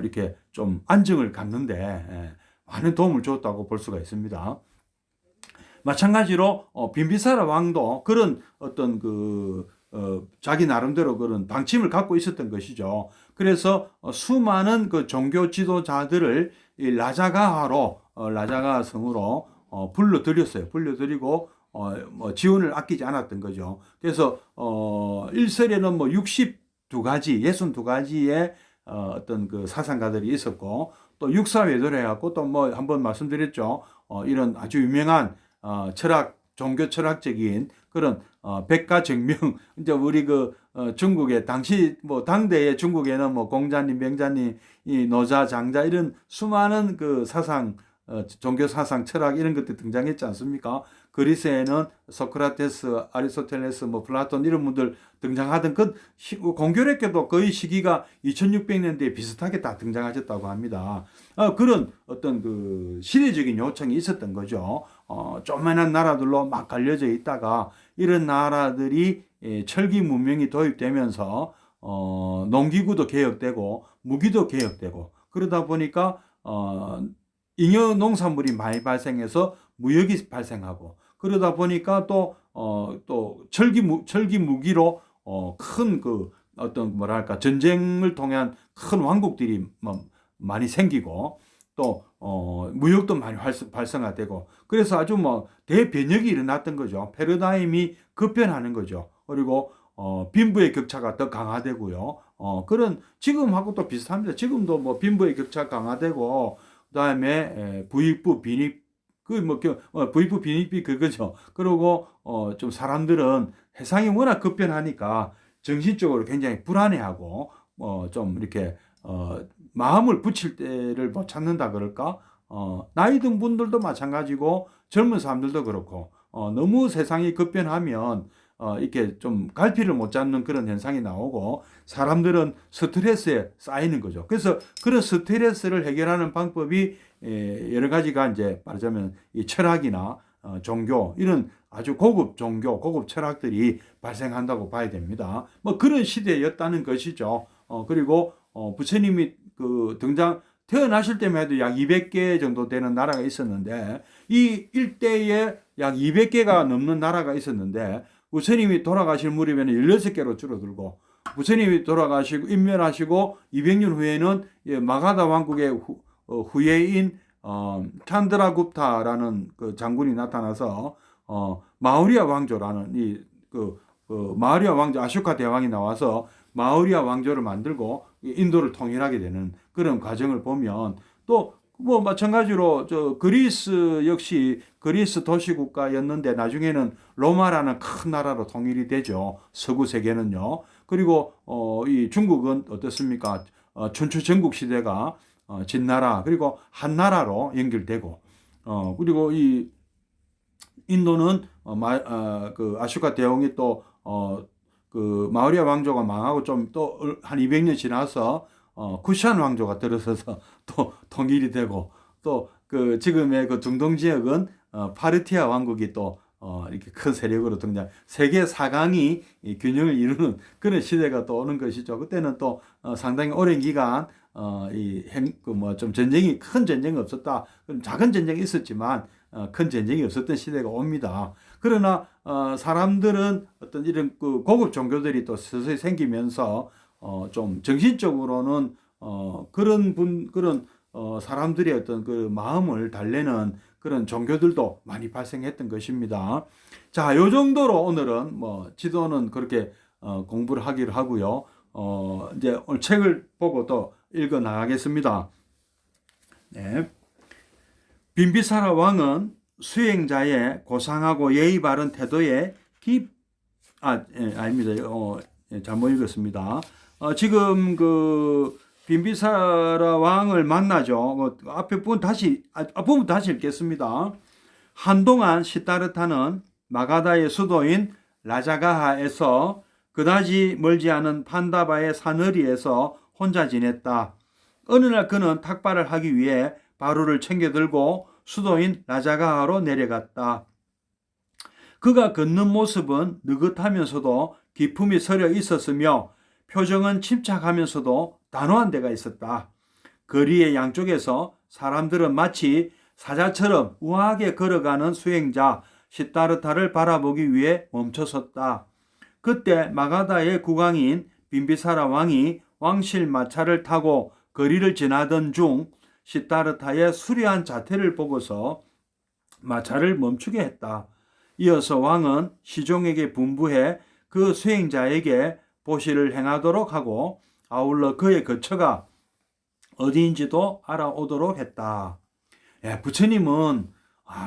이렇게 좀 안정을 갖는데 많은 도움을 줬다고 볼 수가 있습니다. 마찬가지로 빈비사라 왕도 그런 어떤 자기 나름대로 그런 방침을 갖고 있었던 것이죠. 그래서 수많은 그 종교 지도자들을 이 라자가하로 라자가 성으로 불러들였어요. 불러들이고 뭐 지원을 아끼지 않았던 거죠. 그래서 일설에는 뭐 62가지, 62가지의 어떤 그 사상가들이 있었고, 또 육사외도를 해갖고 또 뭐 한번 말씀드렸죠. 이런 아주 유명한 철학, 종교 철학적인 그런 백가정명, 이제 우리 중국의 당시 뭐 당대의 중국에는 뭐 공자님, 명자님, 이 노자, 장자 이런 수많은 그 사상, 종교 사상, 철학 이런 것들 등장했지 않습니까? 그리스에는 소크라테스, 아리스토텔레스, 뭐 플라톤 이런 분들 등장하던 공교롭게도 거의 시기가 2600년대에 비슷하게 다 등장하셨다고 합니다. 그런 어떤 그 시대적인 요청이 있었던 거죠. 조그만한 나라들로 막 갈려져 있다가 이런 나라들이 철기 문명이 도입되면서 농기구도 개혁되고 무기도 개혁되고 그러다 보니까 잉여 농산물이 많이 발생해서 무역이 발생하고 그러다 보니까 또 철기 무기로 큰 어떤 뭐랄까 전쟁을 통한 큰 왕국들이 많이 생기고 또 무역도 많이 발생화되고 그래서 아주 뭐 대변혁이 일어났던 거죠. 패러다임이 급변하는 거죠. 그리고 빈부의 격차가 더 강화되고요. 그런 지금하고 또 비슷합니다. 지금도 뭐 빈부의 격차 강화되고 그다음에 부익부 빈익 부익부 빈익비 그거죠. 그리고 좀 사람들은 세상이 워낙 급변하니까 정신적으로 굉장히 불안해하고 좀 이렇게 마음을 붙일 때를 못 찾는다 그럴까? 나이 든 분들도 마찬가지고 젊은 사람들도 그렇고 너무 세상이 급변하면 이렇게 좀 갈피를 못 잡는 그런 현상이 나오고 사람들은 스트레스에 쌓이는 거죠. 그래서 그런 스트레스를 해결하는 방법이 여러 가지가 이제 말하자면 이 철학이나 종교 이런 아주 고급 종교, 고급 철학들이 발생한다고 봐야 됩니다. 뭐 그런 시대였다는 것이죠. 그리고 부처님이 태어나실 때만 해도 약 200개 정도 되는 나라가 있었는데 이 일대에 약 200개가 넘는 나라가 있었는데 부처님이 돌아가실 무렵에는 16개로 줄어들고 부처님이 돌아가시고 인멸하시고 200년 후에는 마가다 왕국의 후예인 찬드라굽타라는 그 장군이 나타나서 마우리아 왕조라는 마우리아 왕조 아쇼카 대왕이 나와서 마우리아 왕조를 만들고 인도를 통일하게 되는 그런 과정을 보면 또 뭐 마찬가지로 그리스 역시 그리스 도시국가였는데 나중에는 로마라는 큰 나라로 통일이 되죠. 서구 세계는요. 그리고 이 중국은 어떻습니까? 춘추 전국 시대가 진나라 그리고 한나라로 연결되고 그리고 이 인도는 아쇼카 대왕이 또 마우리아 왕조가 망하고 좀 또 한 200년 지나서 쿠샨 왕조가 들어서서 또 통일이 되고 또 지금의 중동 지역은 파르티아 왕국이 또 이렇게 큰 세력으로 등장. 세계 4강이 균형을 이루는 그런 시대가 또 오는 것이죠. 그때는 또 상당히 오랜 기간 좀 큰 전쟁이 없었다. 작은 전쟁이 있었지만 큰 전쟁이 없었던 시대가 옵니다. 그러나 사람들은 어떤 이런 고급 종교들이 또 서서히 생기면서 좀 정신적으로는 그런 사람들의 어떤 그 마음을 달래는 그런 종교들도 많이 발생했던 것입니다. 자, 요 정도로 오늘은 뭐 지도는 그렇게 공부를 하기로 하고요. 이제 오늘 책을 보고 또 읽어 나가겠습니다. 네. 빈비사라 왕은 수행자의 고상하고 예의 바른 태도에 아닙니다. 잘못 읽었습니다. 지금 그 빈비사라 왕을 만나죠. 앞에 부분 다시 읽겠습니다. 한동안 시타르타는 마가다의 수도인 라자가하에서 그다지 멀지 않은 판다바의 사너리에서 혼자 지냈다. 어느 날 그는 탁발을 하기 위해 바루를 챙겨들고 수도인 라자가하로 내려갔다. 그가 걷는 모습은 느긋하면서도 기품이 서려 있었으며 표정은 침착하면서도 단호한 데가 있었다. 거리의 양쪽에서 사람들은 마치 사자처럼 우아하게 걸어가는 수행자 시타르타를 바라보기 위해 멈춰섰다. 그때 마가다의 국왕인 빈비사라 왕이 왕실 마차를 타고 거리를 지나던 중 시타르타의 수려한 자태를 보고서 마차를 멈추게 했다. 이어서 왕은 시종에게 분부해 그 수행자에게 보시를 행하도록 하고 아울러 그의 거처가 어디인지도 알아오도록 했다. 부처님은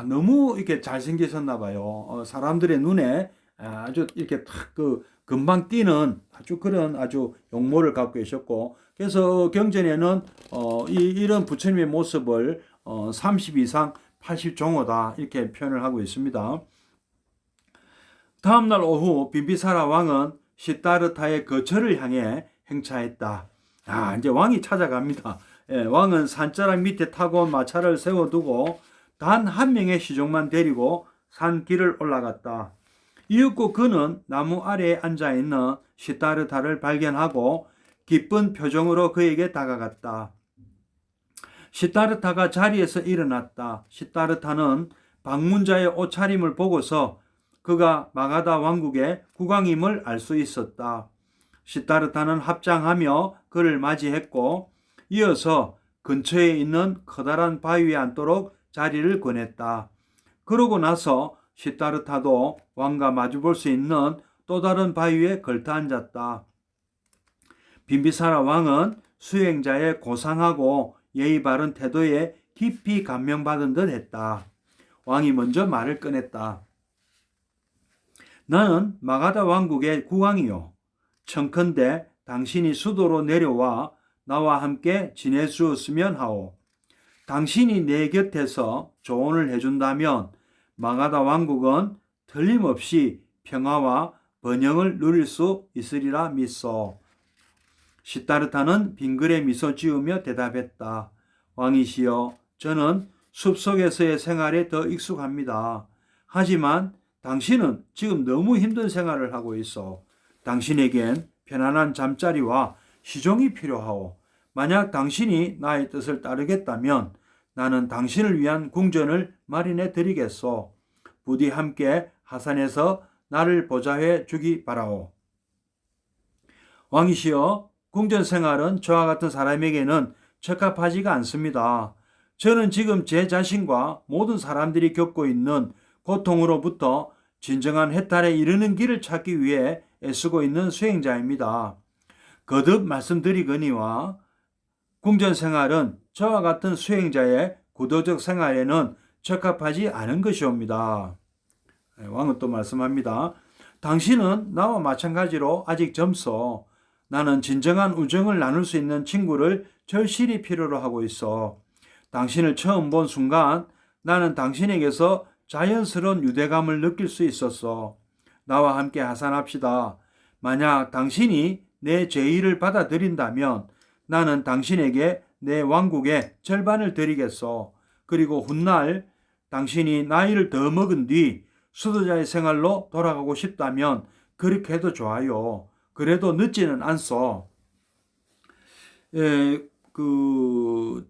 너무 이렇게 잘생기셨나 봐요. 사람들의 눈에 아주 이렇게 탁 금방 띄는 아주 용모를 갖고 계셨고, 그래서 경전에는 이런 부처님의 모습을 30 이상 80종호다 이렇게 표현을 하고 있습니다. 다음날 오후 빈비사라 왕은 시타르타의 거처를 향해 행차했다. 이제 왕이 찾아갑니다. 왕은 산자락 밑에 타고 온 마차를 세워두고 단 한 명의 시종만 데리고 산길을 올라갔다. 이윽고 그는 나무 아래에 앉아있는 시타르타를 발견하고 기쁜 표정으로 그에게 다가갔다. 시타르타가 자리에서 일어났다. 시타르타는 방문자의 옷차림을 보고서 그가 마가다 왕국의 국왕임을 알 수 있었다. 시타르타는 합장하며 그를 맞이했고 이어서 근처에 있는 커다란 바위에 앉도록 자리를 권했다. 그러고 나서 시타르타도 왕과 마주볼 수 있는 또 다른 바위에 걸터 앉았다. 빈비사라 왕은 수행자의 고상하고 예의 바른 태도에 깊이 감명받은 듯 했다. 왕이 먼저 말을 꺼냈다. 나는 마가다 왕국의 국왕이요. 청컨대 당신이 수도로 내려와 나와 함께 지내주었으면 하오. 당신이 내 곁에서 조언을 해준다면 마가다 왕국은 틀림없이 평화와 번영을 누릴 수 있으리라 믿소. 시타르타는 빙그레 미소 지으며 대답했다. 왕이시여, 저는 숲속에서의 생활에 더 익숙합니다. 하지만 당신은 지금 너무 힘든 생활을 하고 있어. 당신에겐 편안한 잠자리와 시종이 필요하오. 만약 당신이 나의 뜻을 따르겠다면 나는 당신을 위한 궁전을 마련해 드리겠소. 부디 함께 하산해서 나를 보좌해 주기 바라오. 왕이시여, 궁전 생활은 저와 같은 사람에게는 적합하지가 않습니다. 저는 지금 제 자신과 모든 사람들이 겪고 있는 고통으로부터 진정한 해탈에 이르는 길을 찾기 위해 애쓰고 있는 수행자입니다. 거듭 말씀드리거니와 궁전 생활은 저와 같은 수행자의 구도적 생활에는 적합하지 않은 것이옵니다. 왕은 또 말씀합니다. 당신은 나와 마찬가지로 아직 젊소. 나는 진정한 우정을 나눌 수 있는 친구를 절실히 필요로 하고 있어. 당신을 처음 본 순간 나는 당신에게서 자연스러운 유대감을 느낄 수 있었어. 나와 함께 하산합시다. 만약 당신이 내 제의를 받아들인다면 나는 당신에게 내 왕국의 절반을 드리겠소. 그리고 훗날 당신이 나이를 더 먹은 뒤 수도자의 생활로 돌아가고 싶다면 그렇게 해도 좋아요. 그래도 늦지는 않소.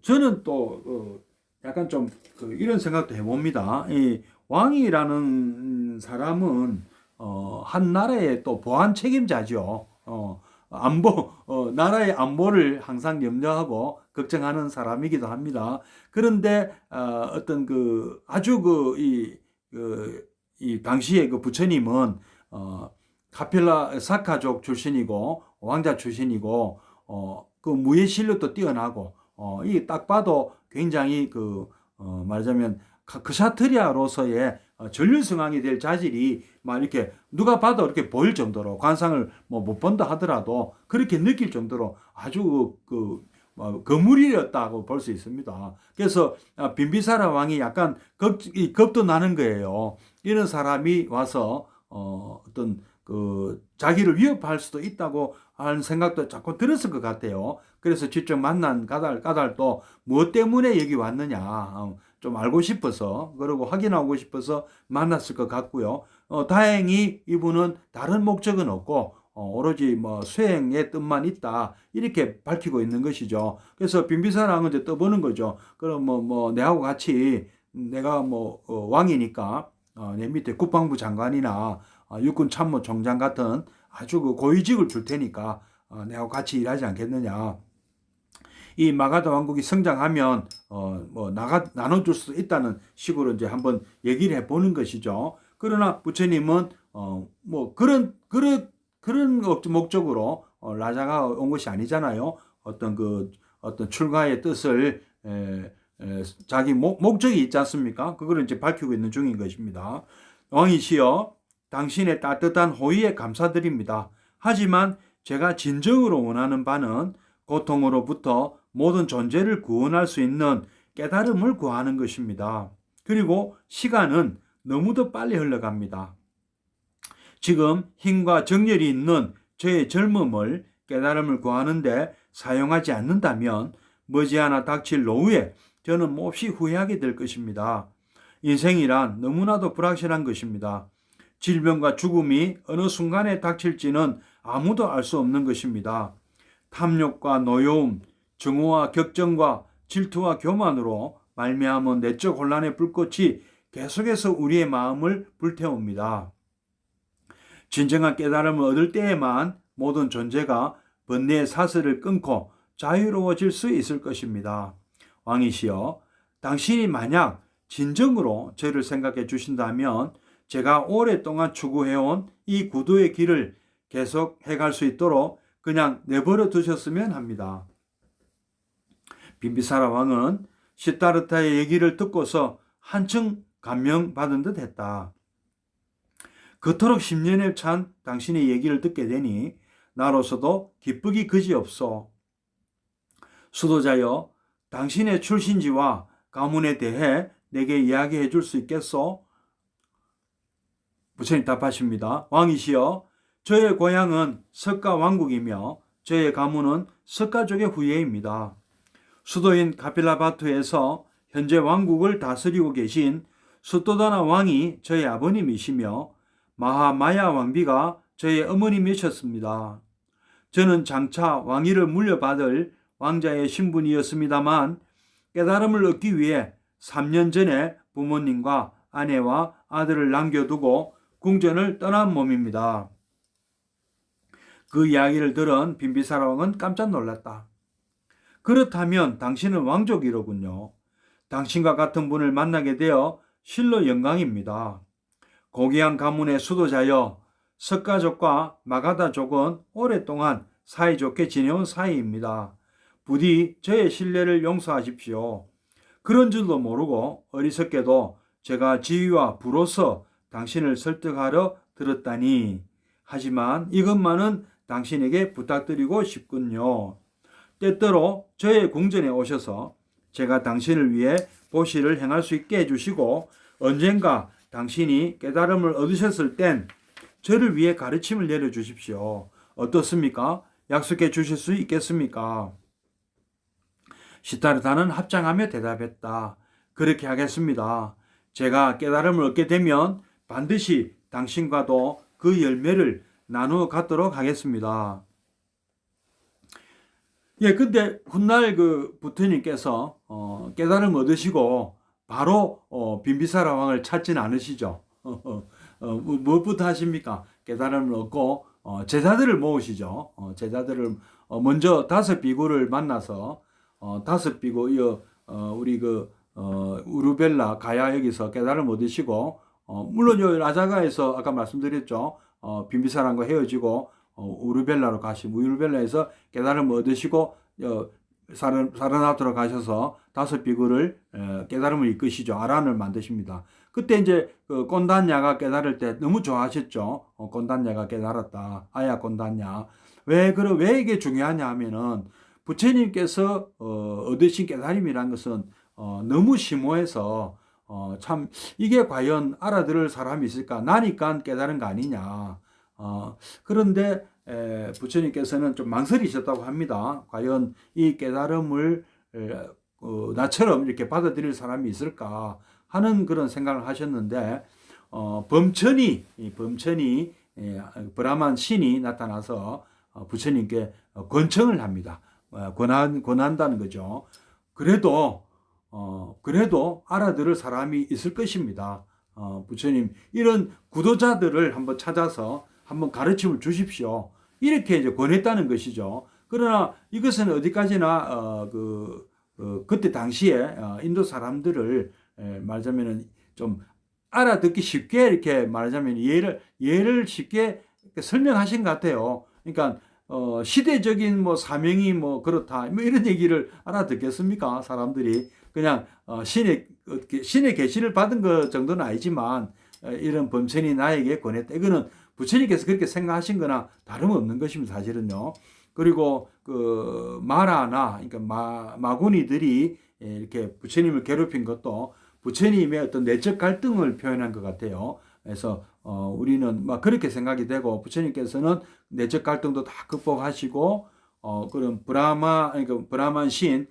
저는 또 약간 좀 이런 생각도 해봅니다. 이 왕이라는 사람은 한 나라의 또 보안 책임자죠. 나라의 안보를 항상 염려하고 걱정하는 사람이기도 합니다. 그런데 어떤 이 당시에 그 부처님은 카필라 사카족 출신이고 왕자 출신이고 그 무예 실력도 뛰어나고 이 딱 봐도 굉장히 말하자면 크샤트리아로서의 전륜승왕이 될 자질이 막 이렇게 누가 봐도 이렇게 보일 정도로 관상을 뭐 못 본다 하더라도 그렇게 느낄 정도로 아주 거물이었다고 볼 수 있습니다. 그래서 빈비사라 왕이 약간 겁도 나는 거예요. 이런 사람이 와서 어떤 자기를 위협할 수도 있다고 하는 생각도 자꾸 들었을 것 같아요. 그래서 직접 만난 까닭도 무엇 때문에 여기 왔느냐 좀 알고 싶어서 그리고 확인하고 싶어서 만났을 것 같고요. 다행히 이분은 다른 목적은 없고 오로지 뭐 수행의 뜻만 있다 이렇게 밝히고 있는 것이죠. 그래서 빈비사랑은 이제 떠보는 거죠. 그럼 뭐 내하고 같이 내가 왕이니까 내 밑에 국방부 장관이나 육군 참모총장 같은 아주 고위직을 줄 테니까 내하고 같이 일하지 않겠느냐. 이 마가다 왕국이 성장하면 나눠줄 수 있다는 식으로 이제 한번 얘기를 해보는 것이죠. 그러나 부처님은 그런 목적으로 라자가 온 것이 아니잖아요. 어떤 출가의 뜻을 자기 목적이 있지 않습니까? 그걸 이제 밝히고 있는 중인 것입니다. 왕이시여, 당신의 따뜻한 호의에 감사드립니다. 하지만 제가 진정으로 원하는 바는 고통으로부터 모든 존재를 구원할 수 있는 깨달음을 구하는 것입니다. 그리고 시간은 너무도 빨리 흘러갑니다. 지금 힘과 정열이 있는 저의 젊음을 깨달음을 구하는데 사용하지 않는다면 머지않아 닥칠 노후에 저는 몹시 후회하게 될 것입니다. 인생이란 너무나도 불확실한 것입니다. 질병과 죽음이 어느 순간에 닥칠지는 아무도 알 수 없는 것입니다. 탐욕과 노여움, 증오와 격정과 질투와 교만으로 말미암은 내적 혼란의 불꽃이 계속해서 우리의 마음을 불태웁니다. 진정한 깨달음을 얻을 때에만 모든 존재가 번뇌의 사슬을 끊고 자유로워질 수 있을 것입니다. 왕이시여, 당신이 만약 진정으로 저를 생각해 주신다면 제가 오랫동안 추구해온 이 구도의 길을 계속 해갈 수 있도록 그냥 내버려 두셨으면 합니다. 빈비사라 왕은 시타르타의 얘기를 듣고서 한층 감명받은 듯 했다. 그토록 10년에 찬 당신의 얘기를 듣게 되니 나로서도 기쁘기 그지없소. 수도자여, 당신의 출신지와 가문에 대해 내게 이야기해 줄 수 있겠소? 부처님 답하십니다. 왕이시여, 저의 고향은 석가 왕국이며 저의 가문은 석가족의 후예입니다. 수도인 카필라바투에서 현재 왕국을 다스리고 계신 수토다나 왕이 저의 아버님이시며 마하마야 왕비가 저의 어머님이셨습니다. 저는 장차 왕위를 물려받을 왕자의 신분이었습니다만 깨달음을 얻기 위해 3년 전에 부모님과 아내와 아들을 남겨두고 궁전을 떠난 몸입니다. 그 이야기를 들은 빈비사라 왕은 깜짝 놀랐다. 그렇다면 당신은 왕족이로군요. 당신과 같은 분을 만나게 되어 실로 영광입니다. 고귀한 가문의 수도자여, 석가족과 마가다족은 오랫동안 사이좋게 지내온 사이입니다. 부디 저의 신뢰를 용서하십시오. 그런 줄도 모르고 어리석게도 제가 지위와 부로서 당신을 설득하려 들었다니. 하지만 이것만은 당신에게 부탁드리고 싶군요. 때때로 저의 궁전에 오셔서 제가 당신을 위해 보시를 행할 수 있게 해주시고 언젠가 당신이 깨달음을 얻으셨을 땐 저를 위해 가르침을 내려주십시오. 어떻습니까? 약속해 주실 수 있겠습니까? 시타르타는 합장하며 대답했다. 그렇게 하겠습니다. 제가 깨달음을 얻게 되면 반드시 당신과도 그 열매를 나누어 갖도록 하겠습니다. 근데 훗날 부처님께서 깨달음을 얻으시고 바로 빈비사라 왕을 찾지는 않으시죠. 무엇부터 하십니까? 깨달음을 얻고 제자들을 모으시죠. 제자들을 먼저 5비구를 만나서 5비구 우리 우르벨라 가야 여기서 깨달음을 얻으시고 물론 요 라자가에서 아까 말씀드렸죠. 빈비사랑과 헤어지고 우르벨라로 가시고 우르벨라에서 깨달음을 얻으시고 사르나트로 가셔서 5비구를 깨달음을 이끄시죠. 아란을 만드십니다. 그때 이제 그 꼰단야가 깨달을 때 너무 좋아하셨죠. 꼰단야가 깨달았다. 아야 꼰단야. 왜 이게 중요하냐 하면은 부처님께서 얻으신 깨달음이란 것은 너무 심오해서 참 이게 과연 알아들을 사람이 있을까? 나니까 깨달은 거 아니냐. 그런데 부처님께서는 좀 망설이셨다고 합니다. 과연 이 깨달음을 나처럼 이렇게 받아들일 사람이 있을까 하는 그런 생각을 하셨는데 범천이 브라만 신이 나타나서 부처님께 권청을 합니다. 권한다는 거죠. 그래도 알아들을 사람이 있을 것입니다. 부처님 이런 구도자들을 한번 찾아서 한번 가르침을 주십시오. 이렇게 이제 권했다는 것이죠. 그러나 이것은 어디까지나 그때 당시에 인도 사람들을 말하자면은 좀 알아듣기 쉽게 이렇게 말하자면 예를 쉽게 설명하신 것 같아요. 그러니까 시대적인 뭐 사명이 뭐 그렇다 뭐 이런 얘기를 알아듣겠습니까? 사람들이 그냥 신의 계시를 받은 것 정도는 아니지만 이런 범천이 나에게 권했다. 이거는 부처님께서 그렇게 생각하신 거나 다름없는 것입니다. 사실은요. 그리고 그 마라나 그러니까 마구니들이 이렇게 부처님을 괴롭힌 것도 부처님의 어떤 내적 갈등을 표현한 것 같아요. 그래서 우리는 막 그렇게 생각이 되고 부처님께서는 내적 갈등도 다 극복하시고 그런 그러니까 브라만 신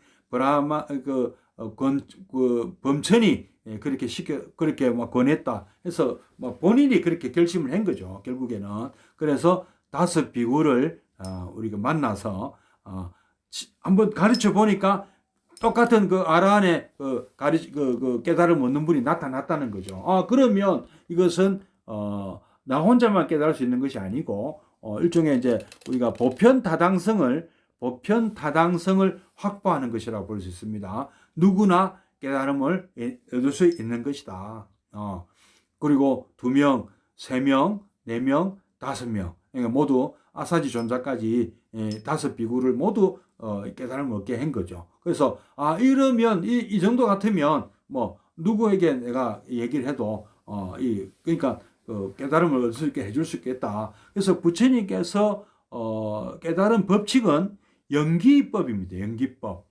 범천이 그렇게 막 권했다 해서 막 본인이 그렇게 결심을 한 거죠. 결국에는 그래서 5 비구를 우리가 만나서 한번 가르쳐 보니까 똑같은 그 아라한의 그 깨달음 얻는 분이 나타났다는 거죠. 그러면 이것은 나 혼자만 깨달을 수 있는 것이 아니고 일종의 이제 우리가 보편 타당성을 확보하는 것이라고 볼 수 있습니다. 누구나 깨달음을 얻을 수 있는 것이다. 그리고 2명, 3명, 4명, 5명 그러니까 모두 아사지 존자까지 5 비구를 모두 깨달음을 얻게 한 거죠. 그래서 이러면 이 정도 같으면 뭐 누구에게 내가 얘기를 해도 그러니까 깨달음을 얻을 수 있게 해줄 수 있겠다. 그래서 부처님께서 깨달은 법칙은 연기법입니다. 연기법.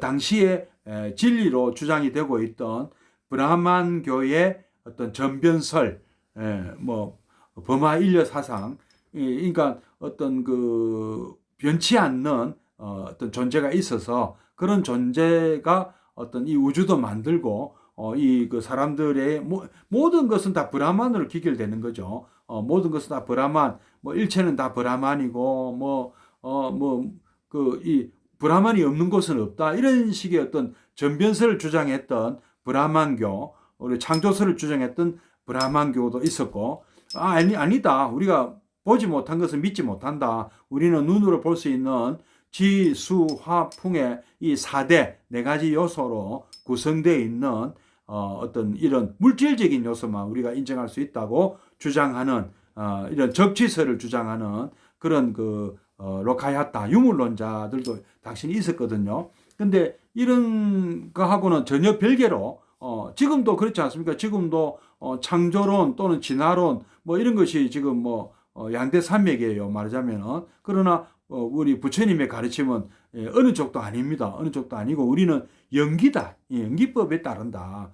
당시에 진리로 주장이 되고 있던 브라만교의 어떤 전변설, 뭐 범하 인려 사상, 그러니까 어떤 그 변치 않는 어떤 존재가 있어서 그런 존재가 어떤 이 우주도 만들고 이 그 사람들의 모든 것은 다 브라만으로 기결되는 거죠. 모든 것은 다 브라만, 뭐 일체는 다 브라만이고 이 브라만이 없는 곳은 없다. 이런 식의 어떤 전변설을 주장했던 브라만교, 우리 창조설을 주장했던 브라만교도 있었고, 아니다. 우리가 보지 못한 것은 믿지 못한다. 우리는 눈으로 볼 수 있는 지, 수, 화, 풍의 이 4대 4가지 요소로 구성되어 있는 어떤 이런 물질적인 요소만 우리가 인정할 수 있다고 주장하는 이런 적취설을 주장하는 그런 로카야타 유물론자들도 당신이 있었거든요. 근데 이런 거하고는 전혀 별개로 지금도 그렇지 않습니까? 지금도 창조론 또는 진화론 뭐 이런 것이 지금 양대 산맥이에요. 말하자면은. 그러나 우리 부처님의 가르침은 어느 쪽도 아닙니다. 어느 쪽도 아니고 우리는 연기다. 연기법에 따른다.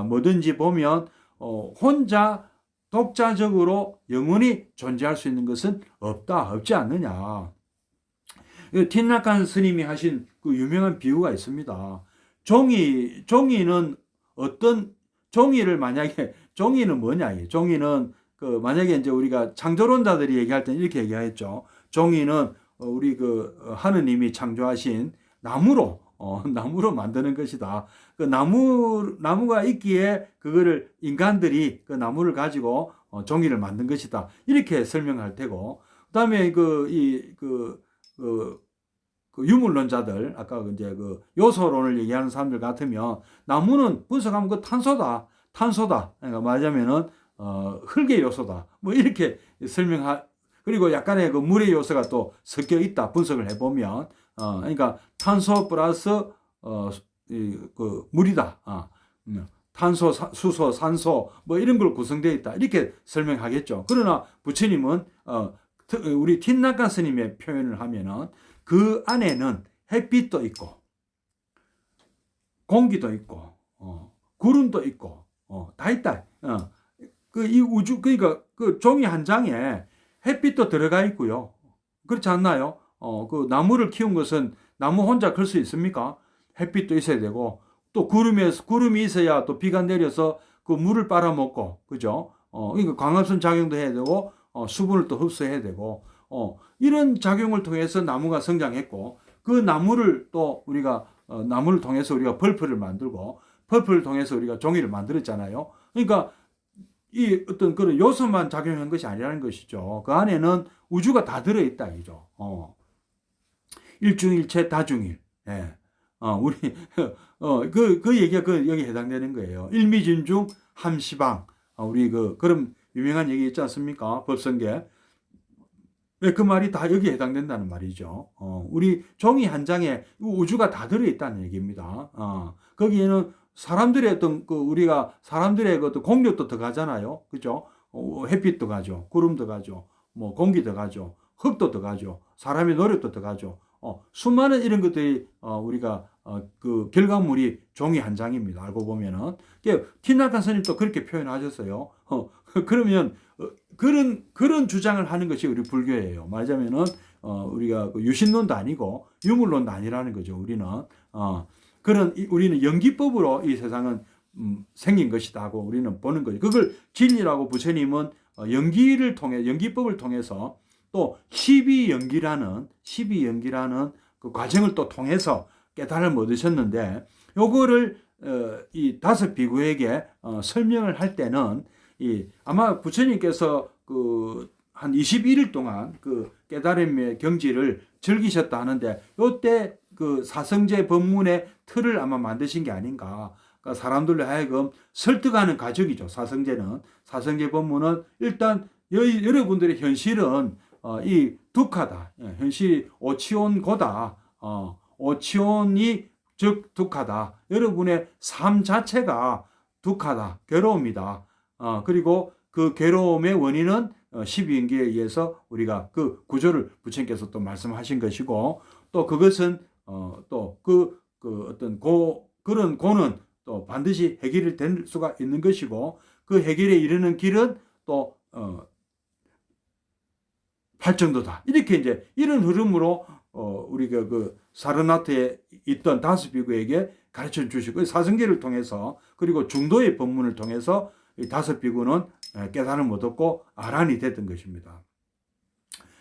뭐든지 보면 혼자 독자적으로 영원히 존재할 수 있는 것은 없지 않느냐. 틴나칸 스님이 하신 그 유명한 비유가 있습니다. 종이는 종이는 뭐냐? 종이는 만약에 이제 우리가 창조론자들이 얘기할 때는 이렇게 얘기하였죠. 종이는 우리 하느님이 창조하신 나무로 만드는 것이다. 그 나무가 있기에 그거를 인간들이 그 나무를 가지고 종이를 만든 것이다. 이렇게 설명할 테고, 그다음에 유물론자들 아까 이제 요소론을 얘기하는 사람들 같으면 나무는 분석하면 탄소다. 그러니까 말하자면은 흙의 요소다. 뭐 이렇게 그리고 약간의 물의 요소가 또 섞여 있다. 분석을 해보면 그러니까 탄소 플러스 물이다. 탄소, 수소, 산소 뭐 이런 걸 구성되어 있다 이렇게 설명하겠죠. 그러나 부처님은 우리 틴나간 스님의 표현을 하면은 그 안에는 햇빛도 있고 공기도 있고 구름도 있고 다 있다. 그 이 우주 그러니까 그 종이 한 장에 햇빛도 들어가 있고요. 그렇지 않나요? 그 나무를 키운 것은 나무 혼자 클 수 있습니까? 햇빛도 있어야 되고 또 구름이 있어야 또 비가 내려서 그 물을 빨아먹고 그죠? 그러니까 광합성 작용도 해야 되고 수분을 또 흡수해야 되고 이런 작용을 통해서 나무가 성장했고 그 나무를 또 우리가 나무를 통해서 우리가 벌프를 만들고 벌프를 통해서 우리가 종이를 만들었잖아요. 그러니까 이 어떤 그런 요소만 작용한 것이 아니라는 것이죠. 그 안에는 우주가 다 들어있다 이죠. 일중일체 다중일. 예. 우리 그 얘기가 여기 해당되는 거예요. 일미진중 함시방. 우리 그런 유명한 얘기 있지 않습니까? 법성계. 네, 그 말이 다 여기에 해당된다는 말이죠. 우리 종이 한 장에 우주가 다 들어있다는 얘기입니다. 거기에는 사람들의 어떤 우리가 사람들의 어떤 공력도 들어가잖아요. 그죠? 햇빛도 가죠. 구름도 가죠. 뭐 공기도 가죠. 흙도 들어가죠. 사람의 노력도 들어가죠. 수많은 이런 것들이 우리가 그 결과물이 종이 한 장입니다. 알고 보면은 티나칸 스님도 그렇게 표현하셨어요. 그러면 그런 주장을 하는 것이 우리 불교예요. 말하자면은 우리가 유신론도 아니고 유물론도 아니라는 거죠. 우리는 연기법으로 이 세상은 생긴 것이다 하고 우리는 보는 거죠. 그걸 진리라고 부처님은 연기법을 통해서 또 12연기라는 그 과정을 또 통해서 깨달음을 얻으셨는데 요거를 이 다섯 비구에게 설명을 할 때는 아마 부처님께서 한 21일 동안 그 깨달음의 경지를 즐기셨다 하는데 요때 그 사성제 법문의 틀을 아마 만드신 게 아닌가. 그러니까 사람들로 하여금 설득하는 과정이죠. 사성제 법문은 일단 여러분들의 현실은 이 둑하다. 현실이 오치온고다. 오치온이 즉 둑하다. 여러분의 삶 자체가 둑하다. 괴로움이다. 그리고 그 괴로움의 원인은 12인기에 의해서 우리가 그 구조를 부처님께서 또 말씀하신 것이고 또 그것은 또 그런 고는 또 반드시 해결이 될 수가 있는 것이고 그 해결에 이르는 길은 또 팔정도다. 이렇게 이제 이런 흐름으로 우리가 그 사르나트에 있던 다섯 비구에게 가르쳐 주시고 사성계를 통해서 그리고 중도의 법문을 통해서 이 다섯 비구는 깨달음을 얻었고 아란이 됐던 것입니다.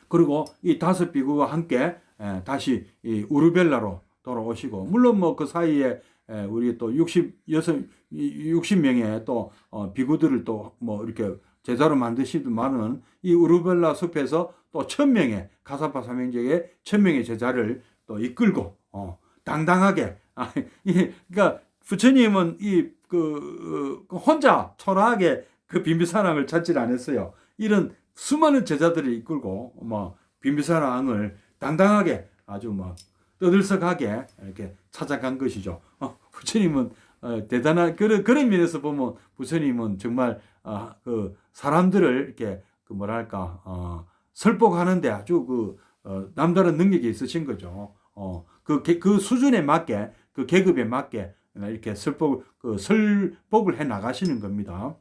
그리고 이 다섯 비구와 함께 다시 이 우르벨라로 돌아오시고 물론 뭐 그 사이에 우리 또 60명의 또 비구들을 또 뭐 이렇게 제자로 만드시더만은 이 우르벨라 숲에서 또 1000명의 가사파 삼형제의 1000명의 제자를 또 이끌고 당당하게 그러니까 부처님은 혼자 초라하게 그 빈비사랑을 찾지 않았어요. 이런 수많은 제자들을 이끌고 뭐 빈비사랑을 당당하게 아주 뭐 떠들썩하게 이렇게 찾아간 것이죠. 부처님은 대단한 그런 면에서 보면 부처님은 정말 그 사람들을 이렇게 설득하는데 아주 남다른 능력이 있으신 거죠. 그 수준에 맞게 그 계급에 맞게 이렇게 설법을 해 나가시는 겁니다.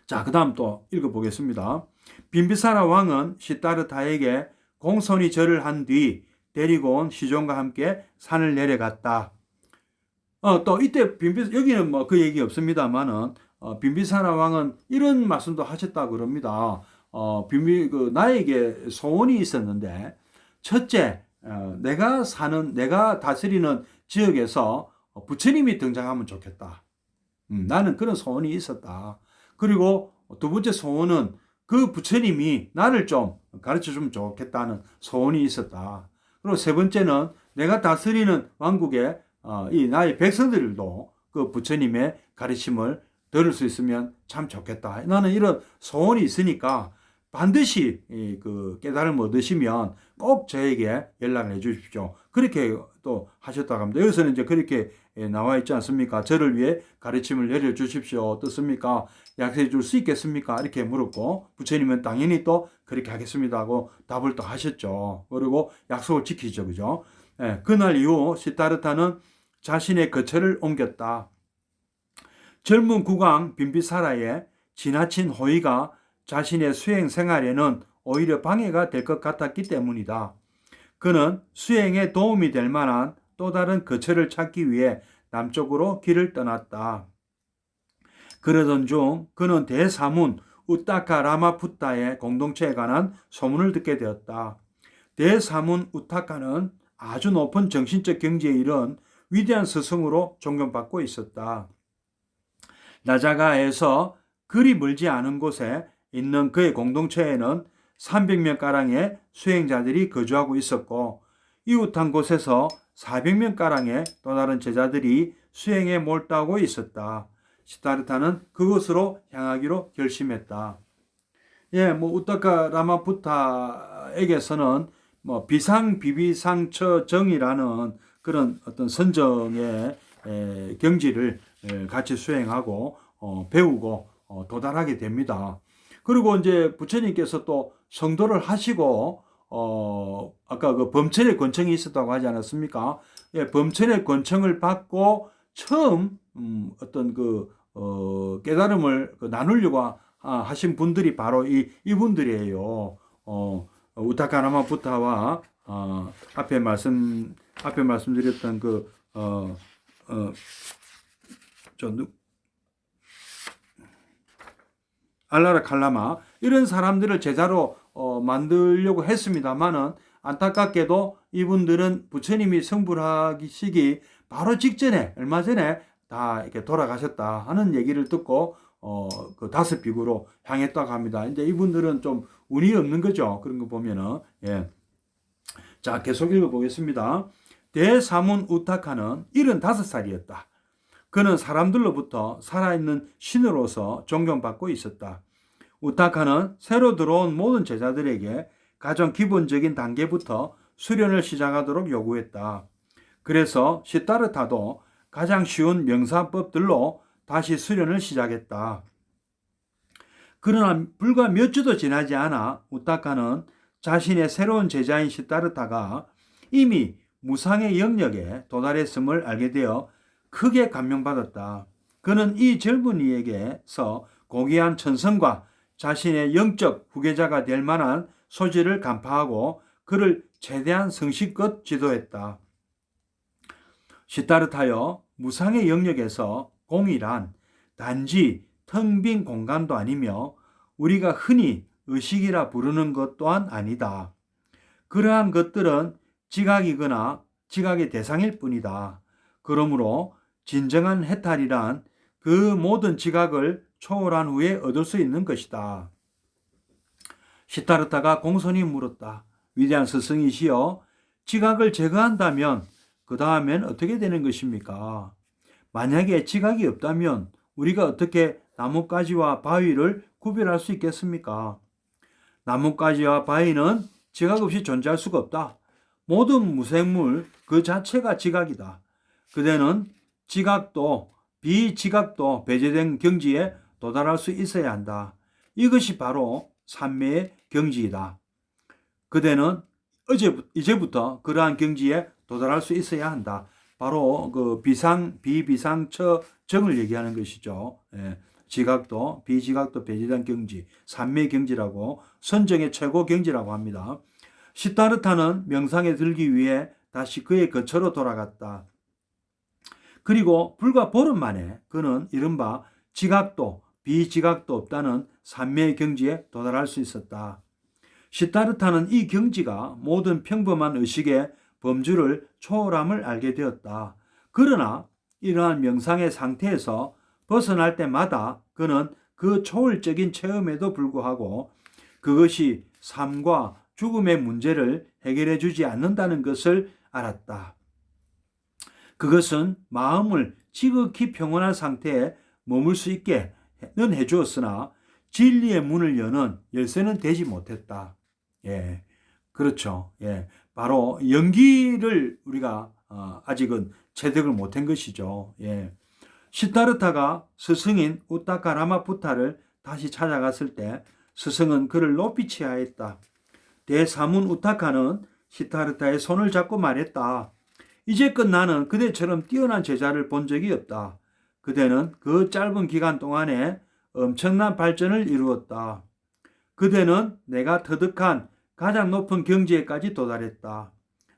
자, 그다음 또 읽어보겠습니다. 빈비사라 왕은 시타르타에게 공손히 절을 한 뒤 데리고 온 시종과 함께 산을 내려갔다. 또 이때 여기는 뭐 그 얘기 없습니다만은 빈비사라 왕은 이런 말씀도 하셨다 그럽니다. 나에게 소원이 있었는데 첫째, 내가 다스리는 지역에서 부처님이 등장하면 좋겠다. 나는 그런 소원이 있었다. 그리고 두 번째 소원은 그 부처님이 나를 좀 가르쳐주면 좋겠다는 소원이 있었다. 그리고 세 번째는 내가 다스리는 왕국의 이 나의 백성들도 그 부처님의 가르침을 들을 수 있으면 참 좋겠다. 나는 이런 소원이 있으니까 반드시 그 깨달음을 얻으시면 꼭 저에게 연락을 해 주십시오. 그렇게 또 하셨다고 합니다. 여기서는 이제 그렇게 나와 있지 않습니까? 저를 위해 가르침을 내려주십시오. 어떻습니까? 약속해 줄 수 있겠습니까? 이렇게 물었고 부처님은 당연히 또 그렇게 하겠습니다 하고 답을 또 하셨죠. 그리고 약속을 지키죠. 그죠? 예, 그날 이후 시타르타는 자신의 거처를 옮겼다. 젊은 국왕 빈비사라의 지나친 호의가 자신의 수행 생활에는 오히려 방해가 될 것 같았기 때문이다. 그는 수행에 도움이 될 만한 또 다른 거처를 찾기 위해 남쪽으로 길을 떠났다. 그러던 중 그는 대사문 우타카 라마푸타의 공동체에 관한 소문을 듣게 되었다. 대사문 우타카는 아주 높은 정신적 경지에 이른 위대한 스승으로 존경받고 있었다. 나자가에서 그리 멀지 않은 곳에 있는 그의 공동체에는 300명가량의 수행자들이 거주하고 있었고 이웃한 곳에서 400명가량의 또 다른 제자들이 수행에 몰두하고 있었다. 시타르타는 그곳으로 향하기로 결심했다. 예, 우타카 라마푸타에게서는 비비상처정이라는 그런 어떤 선정의 경지를 같이 수행하고 배우고 도달하게 됩니다. 그리고 이제 부처님께서 또 성도를 하시고 아까 그 범천의 권청이 있었다고 하지 않았습니까? 예, 범천의 권청을 받고 처음 어떤 깨달음을 나누려고 하신 분들이 바로 이분들이에요. 우타카라마 부타와 앞에 말씀드렸던 알라라 칼라마 이런 사람들을 제자로 만들려고 했습니다만은 안타깝게도 이분들은 부처님이 성불하시기 바로 직전에 얼마 전에 다 이렇게 돌아가셨다 하는 얘기를 듣고 그 다섯 비구로 향했다고 합니다. 이제 이분들은 좀 운이 없는 거죠. 그런 거 보면은 예. 자, 계속 읽어보겠습니다. 대사문 우타카는 75살이었다. 그는 사람들로부터 살아있는 신으로서 존경받고 있었다. 우타카는 새로 들어온 모든 제자들에게 가장 기본적인 단계부터 수련을 시작하도록 요구했다. 그래서 시타르타도 가장 쉬운 명사법들로 다시 수련을 시작했다. 그러나 불과 몇 주도 지나지 않아 우타카는 자신의 새로운 제자인 시타르타가 이미 무상의 영역에 도달했음을 알게 되어 크게 감명받았다. 그는 이 젊은이에게서 고귀한 천성과 자신의 영적 후계자가 될 만한 소질을 간파하고 그를 최대한 성실껏 지도했다. 시타르타여, 무상의 영역에서 공이란 단지 텅 빈 공간도 아니며 우리가 흔히 의식이라 부르는 것 또한 아니다. 그러한 것들은 지각이거나 지각의 대상일 뿐이다. 그러므로 진정한 해탈이란 그 모든 지각을 초월한 후에 얻을 수 있는 것이다. 시타르타가 공손히 물었다. 위대한 스승이시여, 지각을 제거한다면 그 다음엔 어떻게 되는 것입니까? 만약에 지각이 없다면 우리가 어떻게 나뭇가지와 바위를 구별할 수 있겠습니까? 나뭇가지와 바위는 지각 없이 존재할 수가 없다. 모든 무생물 그 자체가 지각이다. 그대는 지각도 비지각도 배제된 경지에 도달할 수 있어야 한다. 이것이 바로 삼매의 경지이다. 그대는 이제부터 그러한 경지에 도달할 수 있어야 한다. 바로 그 비비상처정을 얘기하는 것이죠. 예. 지각도 비지각도 배제된 경지, 삼매 경지라고 선정의 최고 경지라고 합니다. 시타르타는 명상에 들기 위해 다시 그의 거처로 돌아갔다. 그리고 불과 보름 만에 그는 이른바 지각도 비지각도 없다는 삼매의 경지에 도달할 수 있었다. 시타르타는 이 경지가 모든 평범한 의식의 범주를 초월함을 알게 되었다. 그러나 이러한 명상의 상태에서 벗어날 때마다 그는 그 초월적인 체험에도 불구하고 그것이 삶과 죽음의 문제를 해결해 주지 않는다는 것을 알았다. 그것은 마음을 지극히 평온한 상태에 머물 수 있게는 해주었으나 진리의 문을 여는 열쇠는 되지 못했다. 예, 그렇죠. 예, 바로 연기를 우리가 아직은 체득을 못한 것이죠. 예. 시타르타가 스승인 우타카라마푸타를 다시 찾아갔을 때 스승은 그를 높이 취하했다. 대사문 우타카는 시타르타의 손을 잡고 말했다. 이제껏 나는 그대처럼 뛰어난 제자를 본 적이 없다. 그대는 그 짧은 기간 동안에 엄청난 발전을 이루었다. 그대는 내가 터득한 가장 높은 경지에까지 도달했다.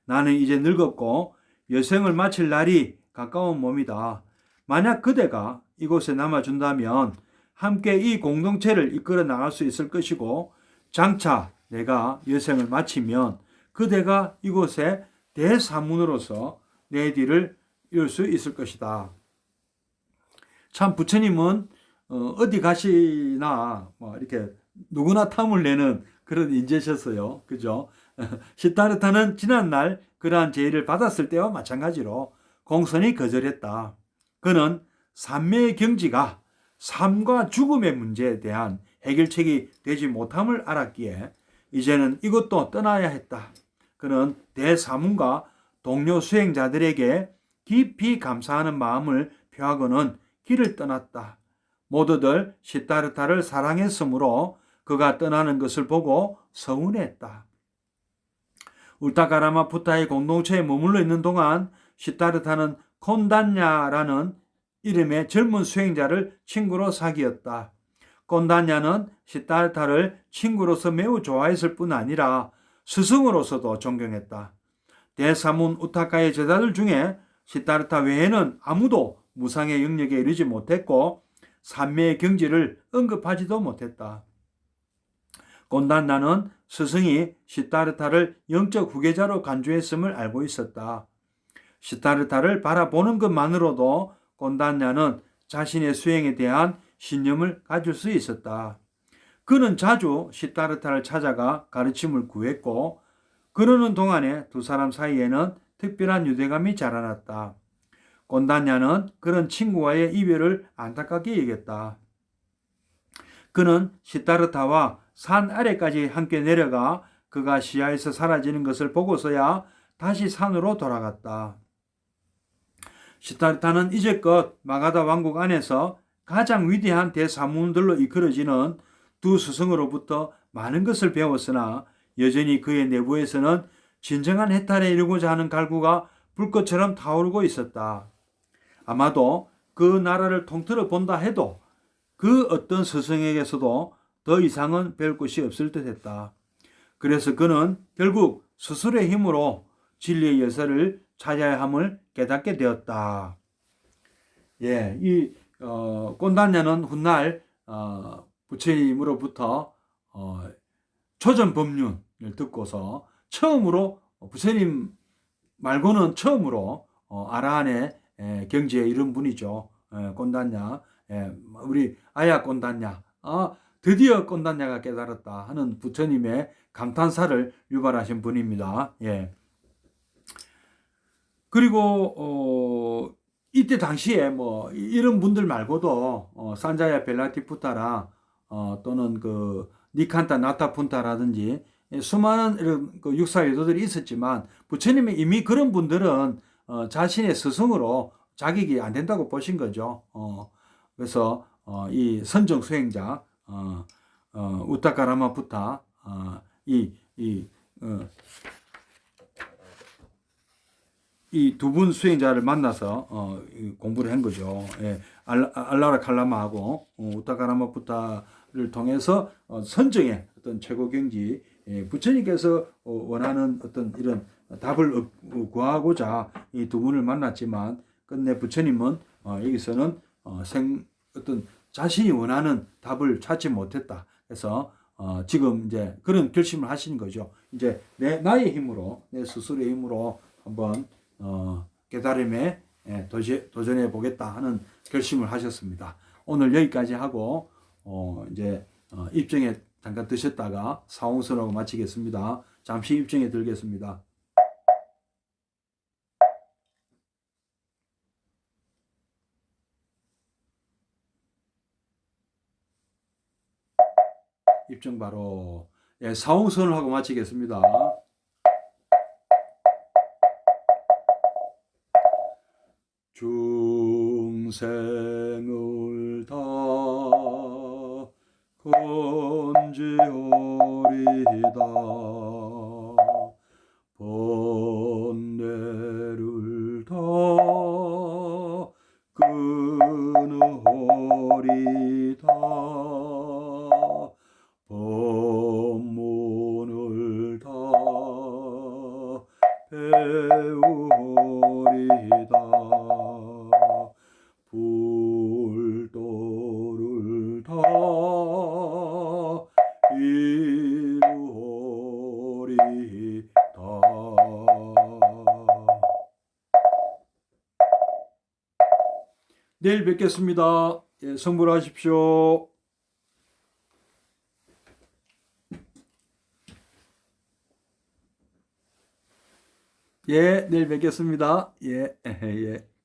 나는 이제 늙었고 여생을 마칠 날이 가까운 몸이다. 만약 그대가 이곳에 남아준다면 함께 이 공동체를 이끌어 나갈 수 있을 것이고, 장차 내가 여생을 마치면 그대가 이곳에 대사문으로서 내 뒤를 이을 수 있을 것이다. 참 부처님은 어디 가시나 이렇게 누구나 탐을 내는 그런 인재셨어요. 그죠? 시타르타는 지난날 그러한 제의를 받았을 때와 마찬가지로 공손히 거절했다. 그는 삼매의 경지가 삶과 죽음의 문제에 대한 해결책이 되지 못함을 알았기에 이제는 이것도 떠나야 했다. 그는 대사문과 동료 수행자들에게 깊이 감사하는 마음을 표하고는 길을 떠났다. 모두들 시타르타를 사랑했으므로 그가 떠나는 것을 보고 서운했다. 울타카라마푸타의 공동체에 머물러 있는 동안 시타르타는 콘단냐라는 이름의 젊은 수행자를 친구로 사귀었다. 콘단냐는 시타르타를 친구로서 매우 좋아했을 뿐 아니라 스승으로서도 존경했다. 대사문 우타카의 제자들 중에 시타르타 외에는 아무도 무상의 영역에 이르지 못했고 삼매의 경지를 언급하지도 못했다. 콘단냐는 스승이 시타르타를 영적 후계자로 간주했음을 알고 있었다. 시타르타를 바라보는 것만으로도 콘단냐는 자신의 수행에 대한 신념을 가질 수 있었다. 그는 자주 시타르타를 찾아가 가르침을 구했고, 그러는 동안에 두 사람 사이에는 특별한 유대감이 자라났다. 콘단냐는 그런 친구와의 이별을 안타깝게 여겼다. 그는 시타르타와 산 아래까지 함께 내려가 그가 시야에서 사라지는 것을 보고서야 다시 산으로 돌아갔다. 시타르타는 이제껏 마가다 왕국 안에서 가장 위대한 대사문들로 이끌어지는 두 스승으로부터 많은 것을 배웠으나 여전히 그의 내부에서는 진정한 해탈에 이르고자 하는 갈구가 불꽃처럼 타오르고 있었다. 아마도 그 나라를 통틀어 본다 해도 그 어떤 스승에게서도 더 이상은 배울 것이 없을 듯했다. 그래서 그는 결국 스스로의 힘으로 진리의 열쇠를 찾아야 함을 깨닫게 되었다. 예, 이 꼰단냐는 훗날 부처님으로부터 초전 법륜을 듣고서 처음으로 부처님 말고는 처음으로 아라한의 경지에 이른 분이죠. 꼰단냐, 우리 아야 꼰단냐, 드디어 꼰단냐가 깨달았다 하는 부처님의 감탄사를 유발하신 분입니다. 예. 그리고 이때 당시에 뭐 이런 분들 말고도 산자야 벨라티푸타라 또는 그 니칸타 나타푼타라든지 수많은 이런 그 육사유도들이 있었지만 부처님이 이미 그런 분들은 자신의 스승으로 자격이 안 된다고 보신 거죠. 그래서 이 선정 수행자 우타카라마푸타 이 두 분 수행자를 만나서 공부를 한 거죠. 예, 알라라 칼라마하고 우타카라마푸타를 통해서 선정의 어떤 최고 경지, 부처님께서 원하는 어떤 이런 답을 구하고자 이 두 분을 만났지만 끝내 부처님은 여기서는 어떤 자신이 원하는 답을 찾지 못했다. 그래서 지금 이제 그런 결심을 하신 거죠. 이제 나의 힘으로, 내 스스로의 힘으로 한번 깨달음에 도전해 보겠다 하는 결심을 하셨습니다. 오늘 여기까지 하고 이제 입정에 잠깐 드셨다가 사홍선하고 마치겠습니다. 잠시 입정에 들겠습니다. 입정 바로 사홍선을 하고 마치겠습니다. 중생을 다 건지오리다. 번뇌를 다 끊으리다. 법문을 다 배우리다. 불도를 다 이루리다. 내일 뵙겠습니다. 예, 성불하십시오. 예, 내일 뵙겠습니다. 예, 예.